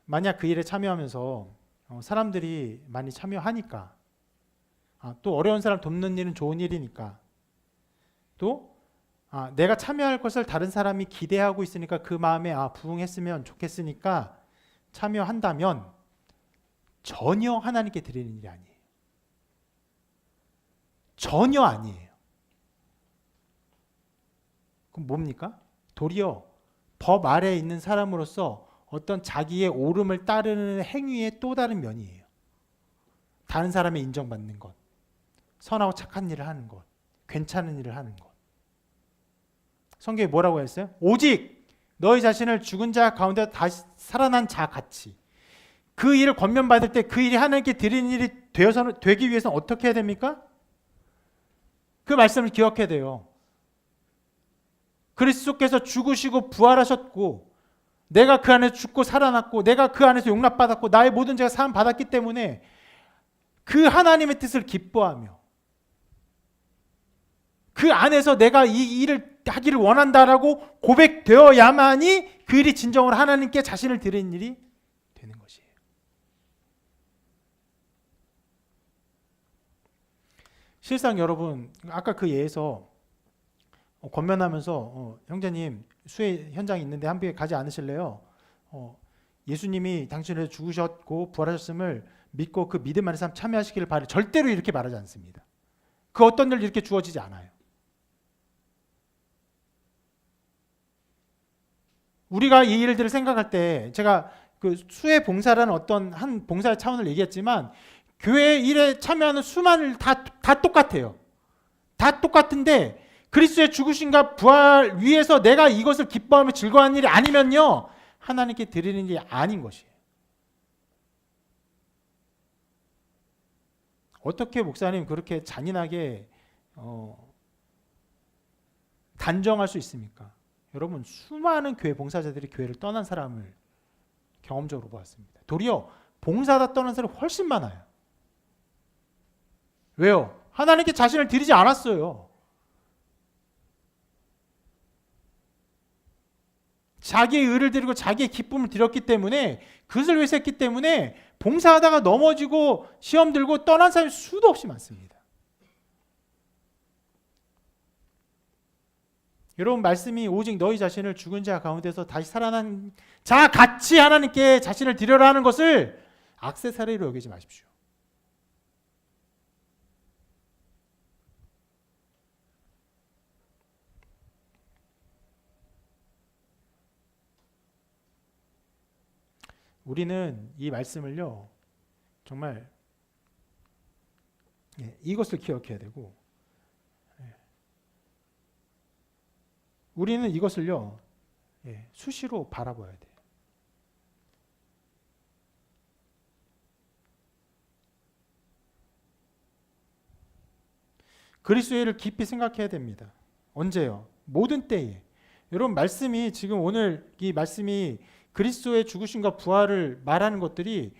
만약 그 일에 참여하면서 사람들이 많이 참여하니까, 또 어려운 사람 돕는 일은 좋은 일이니까, 또 내가 참여할 것을 다른 사람이 기대하고 있으니까 그 마음에 부응했으면 좋겠으니까 참여한다면 전혀 하나님께 드리는 일이 아니에요. 전혀 아니에요. 그럼 뭡니까? 도리어 법 아래에 있는 사람으로서 어떤 자기의 옳음을 따르는 행위의 또 다른 면이에요. 다른 사람의 인정받는 것, 선하고 착한 일을 하는 것, 괜찮은 일을 하는 것. 성경에 뭐라고 했어요? 오직 너희 자신을 죽은 자 가운데 다시 살아난 자 같이. 그 일을 권면받을 때 그 일이 하나님께 드리는 일이 되기 위해서는 어떻게 해야 됩니까? 그 말씀을 기억해야 돼요. 그리스도께서 죽으시고 부활하셨고 내가 그 안에서 죽고 살아났고 내가 그 안에서 용납받았고 나의 모든 죄가 사함 받았기 때문에 그 하나님의 뜻을 기뻐하며 그 안에서 내가 이 일을 하기를 원한다라고 고백되어야만이 그 일이 진정으로 하나님께 자신을 드리는 일이 되는 것이에요. 실상 여러분 아까 그 예에서 권면하면서 형제님 수혜 현장이 있는데 함께 가지 않으실래요? 예수님이 당신을 죽으셨고 부활하셨음을 믿고 그 믿음 안에서 참여하시기를 바래. 절대로 이렇게 말하지 않습니다. 그 어떤 일 이렇게 주어지지 않아요. 우리가 이 일들을 생각할 때 제가 그 수혜 봉사라는 어떤 한 봉사의 차원을 얘기했지만 교회 일에 참여하는 수많은 다 똑같아요. 다 똑같은데 그리스도의 죽으심과 부활 위에서 내가 이것을 기뻐하며 즐거워하는 일이 아니면요 하나님께 드리는 일이 아닌 것이에요. 어떻게 목사님 그렇게 잔인하게 단정할 수 있습니까? 여러분 수많은 교회 봉사자들이 교회를 떠난 사람을 경험적으로 보았습니다. 도리어 봉사다 떠난 사람이 훨씬 많아요. 왜요? 하나님께 자신을 드리지 않았어요. 자기의 의를 드리고 자기의 기쁨을 드렸기 때문에 그것을 위해서 했기 때문에 봉사하다가 넘어지고 시험 들고 떠난 사람이 수도 없이 많습니다. 여러분 말씀이 오직 너희 자신을 죽은 자 가운데서 다시 살아난 자 같이 하나님께 자신을 드려라 하는 것을 액세서리로 여기지 마십시오. 우리는 이 말씀을요 정말 이것을 기억해야 되고 우리는 이것을요 수시로 바라봐야 돼요. 그리스도를 깊이 생각해야 됩니다. 언제요? 모든 때에. 여러분 말씀이 지금 오늘 이 말씀이 그리스도의 죽으심과 부활을 말하는 것들이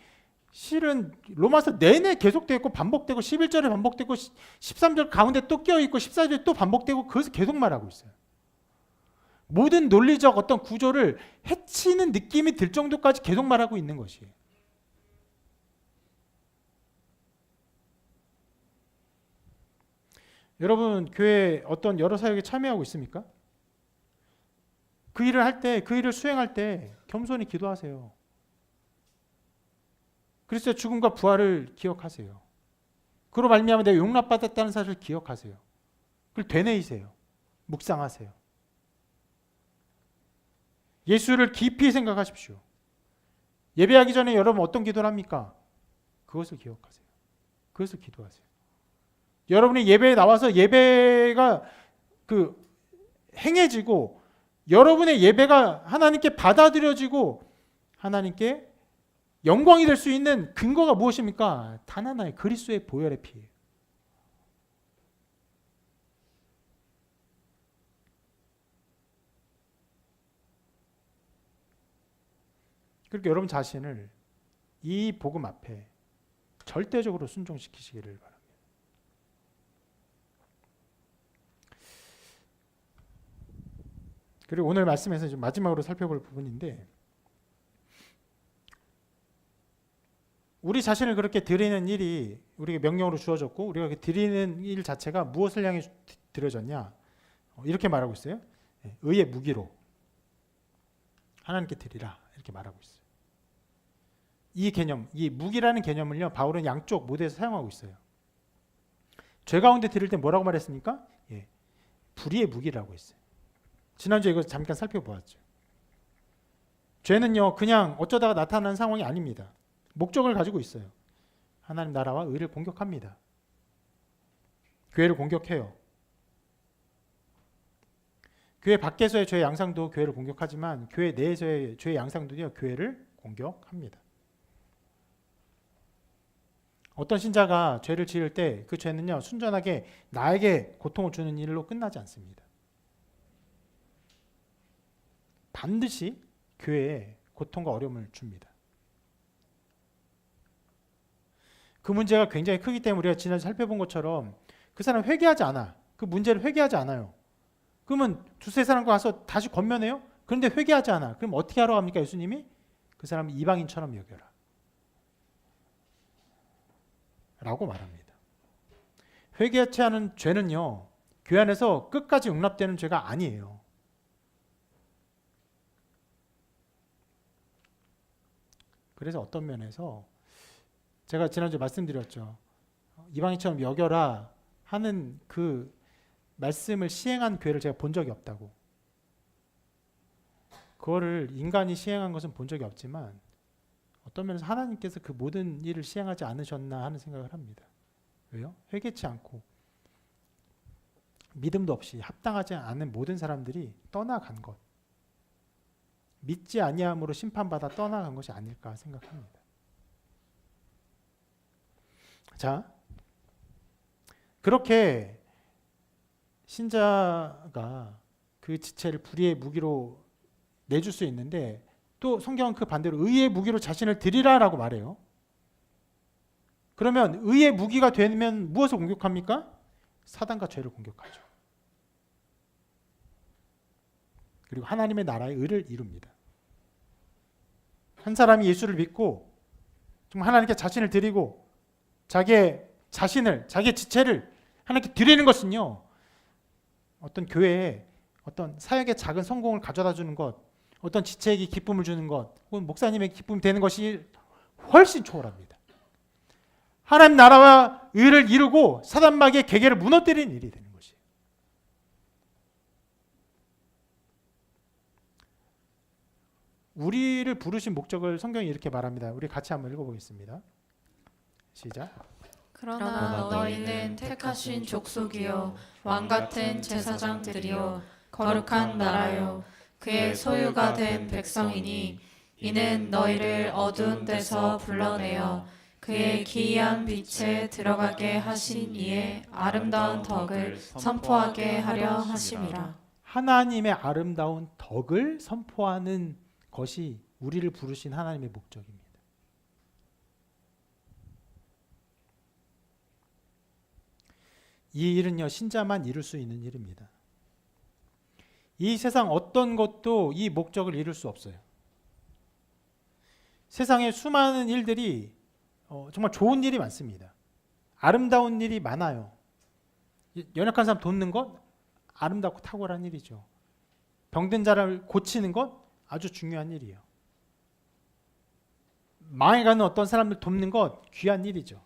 실은 로마서 내내 계속되고 반복되고 11절에 반복되고 13절 가운데 또 껴있고 14절에 또 반복되고 그것을 계속 말하고 있어요. 모든 논리적 어떤 구조를 해치는 느낌이 들 정도까지 계속 말하고 있는 것이에요. 여러분 교회 어떤 여러 사역에 참여하고 있습니까? 그 일을 할 때, 그 일을 수행할 때 겸손히 기도하세요. 그리스도의 죽음과 부활을 기억하세요. 그로 말미암아 내가 용납받았다는 사실을 기억하세요. 그걸 되뇌이세요. 묵상하세요. 예수를 깊이 생각하십시오. 예배하기 전에 여러분 어떤 기도를 합니까? 그것을 기억하세요. 그것을 기도하세요. 여러분이 예배에 나와서 예배가 행해지고 여러분의 예배가 하나님께 받아들여지고 하나님께 영광이 될 수 있는 근거가 무엇입니까? 단 하나의 그리스도의 보혈의 피예요. 그렇게 여러분 자신을 이 복음 앞에 절대적으로 순종시키시기를 바랍니다. 그리고 오늘 말씀에서 좀 마지막으로 살펴볼 부분인데 우리 자신을 그렇게 드리는 일이 우리에게 명령으로 주어졌고 우리가 드리는 일 자체가 무엇을 향해 드려졌냐 이렇게 말하고 있어요. 의의 무기로 하나님께 드리라 이렇게 말하고 있어요. 이 개념, 이 무기라는 개념을요, 바울은 양쪽 모두에서 사용하고 있어요. 죄 가운데 들을 때 뭐라고 말했습니까? 예, 불의의 무기라고 했어요. 지난주에 이거 잠깐 살펴보았죠. 죄는요, 그냥 어쩌다가 나타나는 상황이 아닙니다. 목적을 가지고 있어요. 하나님 나라와 의를 공격합니다. 교회를 공격해요. 교회 밖에서의 죄의 양상도 교회를 공격하지만 교회 내에서의 죄의 양상도요, 교회를 공격합니다. 어떤 신자가 죄를 지을 때 그 죄는요, 순전하게 나에게 고통을 주는 일로 끝나지 않습니다. 반드시 교회에 고통과 어려움을 줍니다. 그 문제가 굉장히 크기 때문에 우리가 지난주 살펴본 것처럼 그 사람 회개하지 않아. 그 문제를 회개하지 않아요. 그러면 두세 사람과 가서 다시 권면해요? 그런데 회개하지 않아. 그럼 어떻게 하라고 합니까? 예수님이? 그 사람을 이방인처럼 여겨라. 라고 말합니다. 회개치 않은 죄는요, 교회 안에서 끝까지 용납되는 죄가 아니에요. 그래서 어떤 면에서 제가 지난주에 말씀드렸죠. 이방인처럼 여겨라 하는 그 말씀을 시행한 교회를 제가 본 적이 없다고. 그거를 인간이 시행한 것은 본 적이 없지만 어떤 면에서 하나님께서 그 모든 일을 시행하지 않으셨나 하는 생각을 합니다. 왜요? 회개치 않고 믿음도 없이 합당하지 않은 모든 사람들이 떠나간 것. 믿지 아니함으로 심판받아 떠나간 것이 아닐까 생각합니다. 자, 그렇게 신자가 그 지체를 불의의 무기로 내줄 수 있는데 또 성경은 그 반대로 의의 무기로 자신을 드리라라고 말해요. 그러면 의의 무기가 되면 무엇을 공격합니까? 사단과 죄를 공격하죠. 그리고 하나님의 나라의 의를 이룹니다. 한 사람이 예수를 믿고 정말 하나님께 자신을 드리고 자기의 자신을, 자기의 지체를 하나님께 드리는 것은요, 어떤 교회에 어떤 사역의 작은 성공을 가져다 주는 것, 어떤 지체에게 기쁨을 주는 것, 혹은 목사님에게 기쁨이 되는 것이 훨씬 초월합니다. 하나님 나라와 의를 이루고 사단마귀의 계계를 무너뜨리는 일이 되는 것이에요. 우리를 부르신 목적을 성경이 이렇게 말합니다. 우리 같이 한번 읽어보겠습니다. 시작. 그러나 너희는 택하신 족속이요 왕 같은 제사장들이요 거룩한 나라요 그의 소유가 된 백성이니 이는 너희를 어두운 데서 불러내어 그의 기이한 빛에 들어가게 하신 이의 아름다운 덕을 선포하게 하려 하심이라. 하나님의 아름다운 덕을 선포하는 것이 우리를 부르신 하나님의 목적입니다. 이 일은요, 신자만 이룰 수 있는 일입니다. 이 세상 어떤 것도 이 목적을 이룰 수 없어요. 세상에 수많은 일들이 정말 좋은 일이 많습니다. 아름다운 일이 많아요. 연약한 사람 돕는 것 아름답고 탁월한 일이죠. 병든 자를 고치는 것 아주 중요한 일이에요. 망해가는 어떤 사람들 돕는 것 귀한 일이죠.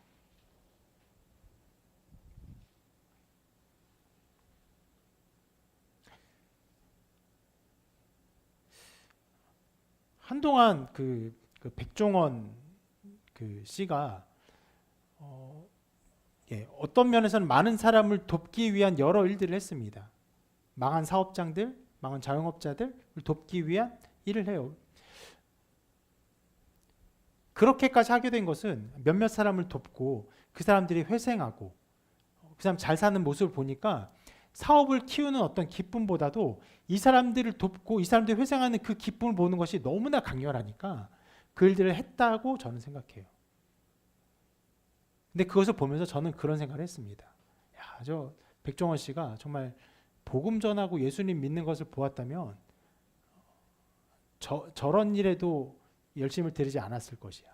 한동안 그 백종원 그 씨가 어떤 면에서는 많은 사람을 돕기 위한 여러 일들을 했습니다. 망한 사업장들, 망한 자영업자들을 돕기 위한 일을 해요. 그렇게까지 하게 된 것은 몇몇 사람을 돕고 그 사람들이 회생하고 그 사람 잘 사는 모습을 보니까 사업을 키우는 어떤 기쁨보다도 이 사람들을 돕고 이 사람들이 회생하는 그 기쁨을 보는 것이 너무나 강렬하니까 그 일들을 했다고 저는 생각해요. 근데 그것을 보면서 저는 그런 생각을 했습니다. 야, 저 백종원 씨가 정말 복음 전하고 예수님 믿는 것을 보았다면 저런 일에도 열심을 들이지 않았을 것이야.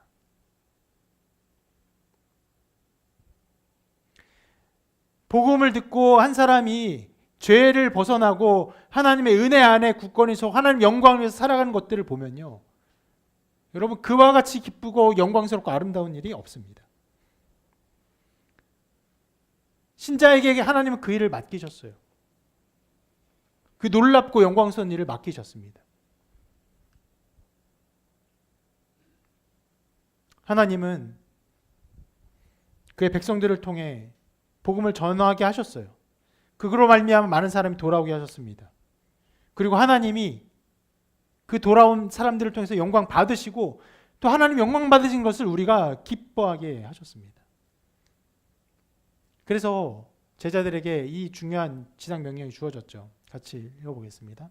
복음을 듣고 한 사람이 죄를 벗어나고 하나님의 은혜 안에 굳건히 서 하나님 영광을 위해서 살아가는 것들을 보면요, 여러분 그와 같이 기쁘고 영광스럽고 아름다운 일이 없습니다. 신자에게 하나님은 그 일을 맡기셨어요. 그 놀랍고 영광스러운 일을 맡기셨습니다. 하나님은 그의 백성들을 통해 복음을 전하게 하셨어요. 그거로 말미암아 많은 사람이 돌아오게 하셨습니다. 그리고 하나님이 그 돌아온 사람들을 통해서 영광 받으시고 또 하나님 영광 받으신 것을 우리가 기뻐하게 하셨습니다. 그래서 제자들에게 이 중요한 지상 명령이 주어졌죠. 같이 읽어보겠습니다.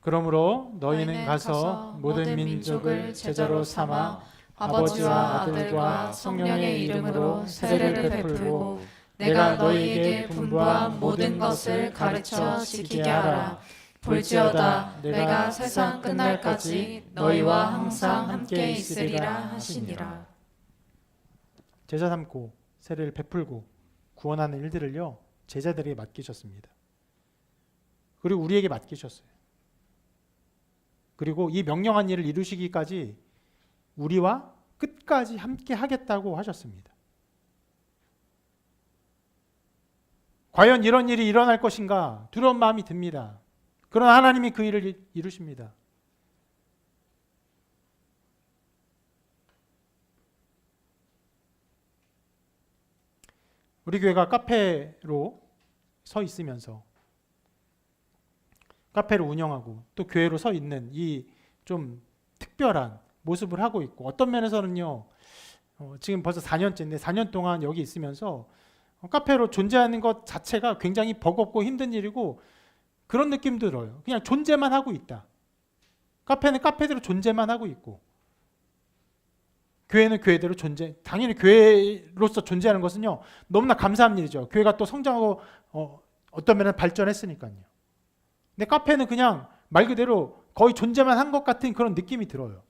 그러므로 너희는 가서 모든 민족을 제자로 삼아 아버지와 아들과 성령의 이름으로 세례를 베풀고 내가 너희에게 분부한 모든 것을 가르쳐 지키게 하라. 볼지어다 내가 세상 끝날까지 너희와 항상 함께 있으리라 하시니라. 제자 삼고 세례를 베풀고 구원하는 일들을요 제자들에게 맡기셨습니다. 그리고 우리에게 맡기셨어요. 그리고 이 명령한 일을 이루시기까지 우리와 끝까지 함께 하겠다고 하셨습니다. 과연 이런 일이 일어날 것인가 두려운 마음이 듭니다. 그러나 하나님이 그 일을 이루십니다. 우리 교회가 카페로 서 있으면서 카페를 운영하고 또 교회로 서 있는 이 좀 특별한 모습을 하고 있고 어떤 면에서는요 지금 벌써 4년째인데 4년 동안 여기 있으면서 카페로 존재하는 것 자체가 굉장히 버겁고 힘든 일이고 그런 느낌도 들어요. 그냥 존재만 하고 있다. 카페는 카페대로 존재만 하고 있고 교회는 교회대로 당연히 교회로서 존재하는 것은요 너무나 감사한 일이죠. 교회가 또 성장하고 어떤 면에는 발전했으니까요. 근데 카페는 그냥 말 그대로 거의 존재만 한 것 같은 그런 느낌이 들어요.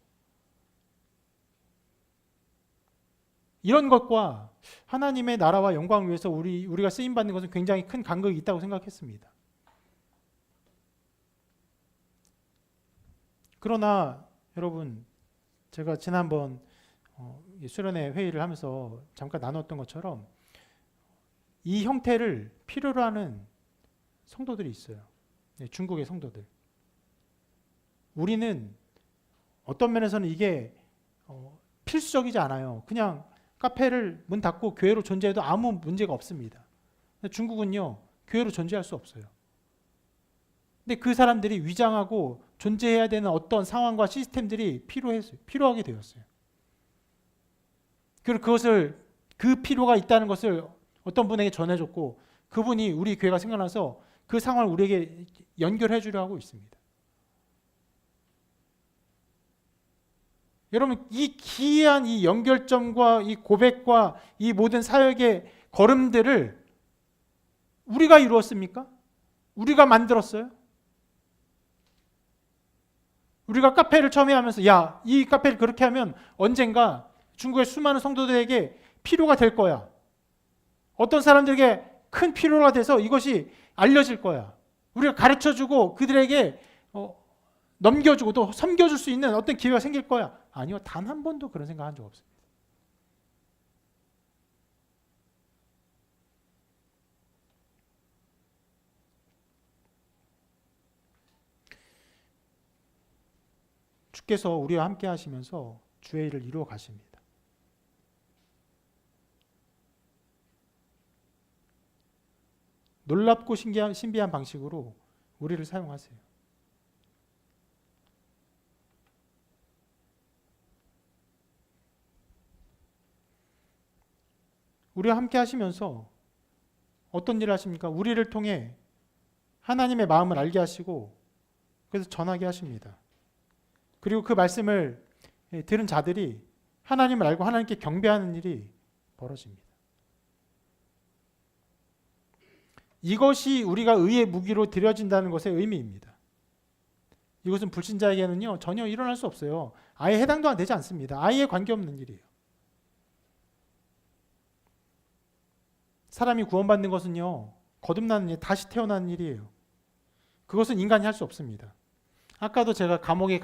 이런 것과 하나님의 나라와 영광을 위해서 우리가 쓰임받는 것은 굉장히 큰 간극이 있다고 생각했습니다. 그러나 여러분 제가 지난번 수련회 회의를 하면서 잠깐 나눴던 것처럼 이 형태를 필요로 하는 성도들이 있어요. 중국의 성도들. 우리는 어떤 면에서는 이게 필수적이지 않아요. 그냥 카페를 문 닫고 교회로 존재해도 아무 문제가 없습니다. 중국은요 교회로 존재할 수 없어요. 근데 그 사람들이 위장하고 존재해야 되는 어떤 상황과 시스템들이 필요하게 되었어요. 그리고 그 필요가 있다는 것을 어떤 분에게 전해줬고 그분이 우리 교회가 생각나서 그 상황을 우리에게 연결해 주려 하고 있습니다. 여러분 이 기이한 이 연결점과 이 고백과 이 모든 사역의 걸음들을 우리가 이루었습니까? 우리가 만들었어요? 우리가 카페를 처음에 하면서 야, 이 카페를 그렇게 하면 언젠가 중국의 수많은 성도들에게 필요가 될 거야. 어떤 사람들에게 큰 필요가 돼서 이것이 알려질 거야. 우리가 가르쳐주고 그들에게 넘겨주고 또 섬겨줄 수 있는 어떤 기회가 생길 거야. 아니요. 단 한 번도 그런 생각한 적 없습니다. 주께서 우리와 함께 하시면서 주의 일을 이루어 가십니다. 놀랍고 신비한 방식으로 우리를 사용하세요. 우리와 함께 하시면서 어떤 일을 하십니까? 우리를 통해 하나님의 마음을 알게 하시고 그래서 전하게 하십니다. 그리고 그 말씀을 들은 자들이 하나님을 알고 하나님께 경배하는 일이 벌어집니다. 이것이 우리가 의의 무기로 드려진다는 것의 의미입니다. 이것은 불신자에게는요 전혀 일어날 수 없어요. 아예 해당도 되지 않습니다. 아예 관계없는 일이에요. 사람이 구원받는 것은요 거듭나는 일, 다시 태어나는 일이에요. 그것은 인간이 할 수 없습니다. 아까도 제가 감옥에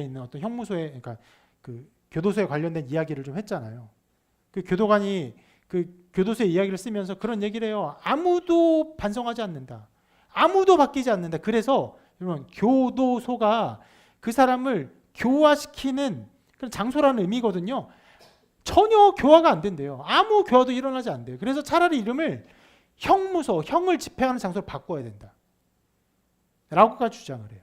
있는 어떤 형무소에, 그러니까 그 교도소에 관련된 이야기를 좀 했잖아요. 그 교도관이 그 교도소의 이야기를 쓰면서 그런 얘기를 해요. 아무도 반성하지 않는다. 아무도 바뀌지 않는다. 그래서 여러분, 교도소가 그 사람을 교화시키는 그런 장소라는 의미거든요. 전혀 교화가 안 된대요. 아무 교화도 일어나지 않대요. 그래서 차라리 이름을 형무소, 형을 집행하는 장소로 바꿔야 된다. 라고까지 주장을 해요.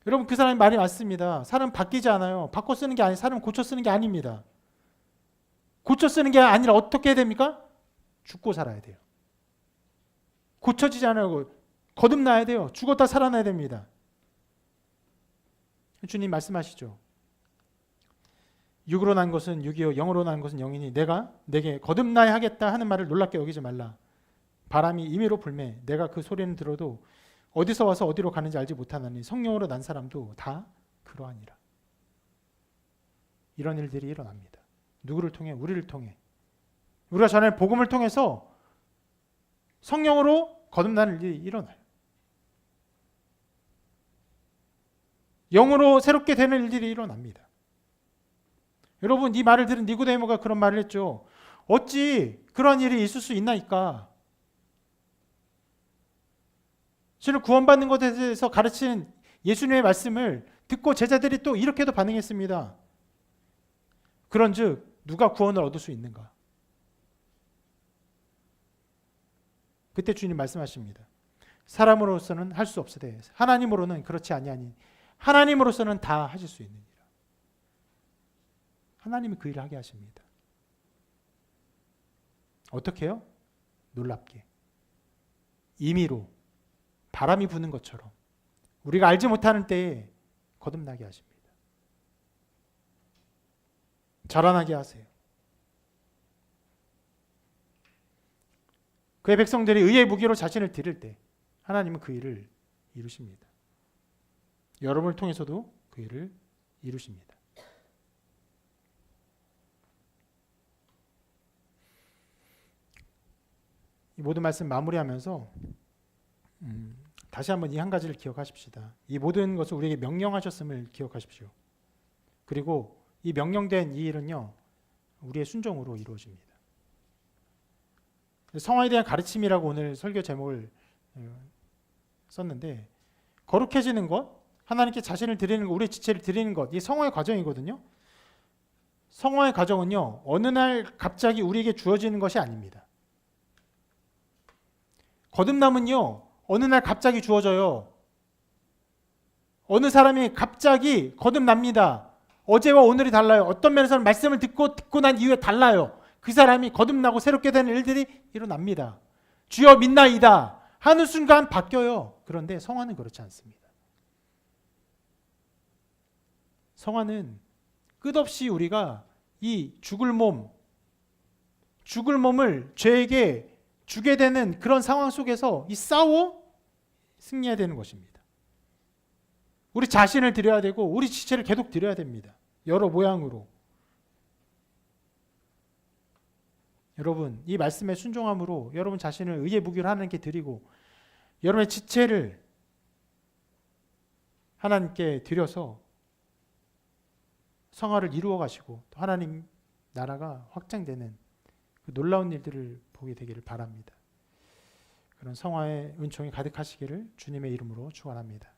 여러분, 그 사람이 말이 맞습니다. 사람 바뀌지 않아요. 바꿔 쓰는 게 아니, 사람 고쳐 쓰는 게 아닙니다. 고쳐 쓰는 게 아니라 어떻게 해야 됩니까? 죽고 살아야 돼요. 고쳐지지 않아요. 거듭나야 돼요. 죽었다 살아나야 됩니다. 주님 말씀하시죠. 육으로 난 것은 육이요 영으로 난 것은 영이니 내가 내게 거듭나야 하겠다 하는 말을 놀랍게 여기지 말라. 바람이 임의로 불매 내가 그 소리는 들어도 어디서 와서 어디로 가는지 알지 못하나니 성령으로 난 사람도 다 그러하니라. 이런 일들이 일어납니다. 누구를 통해? 우리를 통해. 우리가 전에 복음을 통해서 성령으로 거듭나는 일이 일어나요. 영으로 새롭게 되는 일들이 일어납니다. 여러분, 이 말을 들은 니고데모가 그런 말을 했죠. 어찌 그런 일이 있을 수 있나이까? 저는 구원받는 것에 대해서 가르치는 예수님의 말씀을 듣고 제자들이 또 이렇게도 반응했습니다. 그런즉 누가 구원을 얻을 수 있는가? 그때 주님 말씀하십니다. 사람으로서는 할 수 없으되 하나님으로는 그렇지 아니하니 하나님으로서는 다 하실 수 있느니라. 하나님이 그 일을 하게 하십니다. 어떻게 해요? 놀랍게. 임의로 바람이 부는 것처럼 우리가 알지 못하는 때에 거듭나게 하십니다. 자라나게 하세요. 그의 백성들이 의의 무기로 자신을 드릴 때 하나님은 그 일을 이루십니다. 여러분을 통해서도 그 일을 이루십니다. 이 모든 말씀 마무리하면서 다시 한번 이 한 가지를 기억하십시다. 이 모든 것을 우리에게 명령하셨음을 기억하십시오. 그리고 이 명령된 이 일은요, 우리의 순종으로 이루어집니다. 성화에 대한 가르침이라고 오늘 설교 제목을 썼는데, 거룩해지는 것, 하나님께 자신을 드리는 것, 우리의 지체를 드리는 것, 이 성화의 과정이거든요. 성화의 과정은요, 어느 날 갑자기 우리에게 주어지는 것이 아닙니다. 거듭남은요, 어느 날 갑자기 주어져요. 어느 사람이 갑자기 거듭납니다. 어제와 오늘이 달라요. 어떤 면에서는 말씀을 듣고 난 이후에 달라요. 그 사람이 거듭나고 새롭게 되는 일들이 일어납니다. 주여 믿나이다 하는 순간 바뀌어요. 그런데 성화는 그렇지 않습니다. 성화는 끝없이 우리가 이 죽을 몸을 죄에게 주게 되는 그런 상황 속에서 이 싸워 승리해야 되는 것입니다. 우리 자신을 드려야 되고 우리 지체를 계속 드려야 됩니다. 여러 모양으로. 여러분, 이 말씀에 순종함으로 여러분 자신을 의의 무기로 하나님께 드리고 여러분의 지체를 하나님께 드려서 성화를 이루어 가시고 또 하나님 나라가 확장되는 그 놀라운 일들을 보게 되기를 바랍니다. 그런 성화의 은총이 가득하시기를 주님의 이름으로 축원합니다.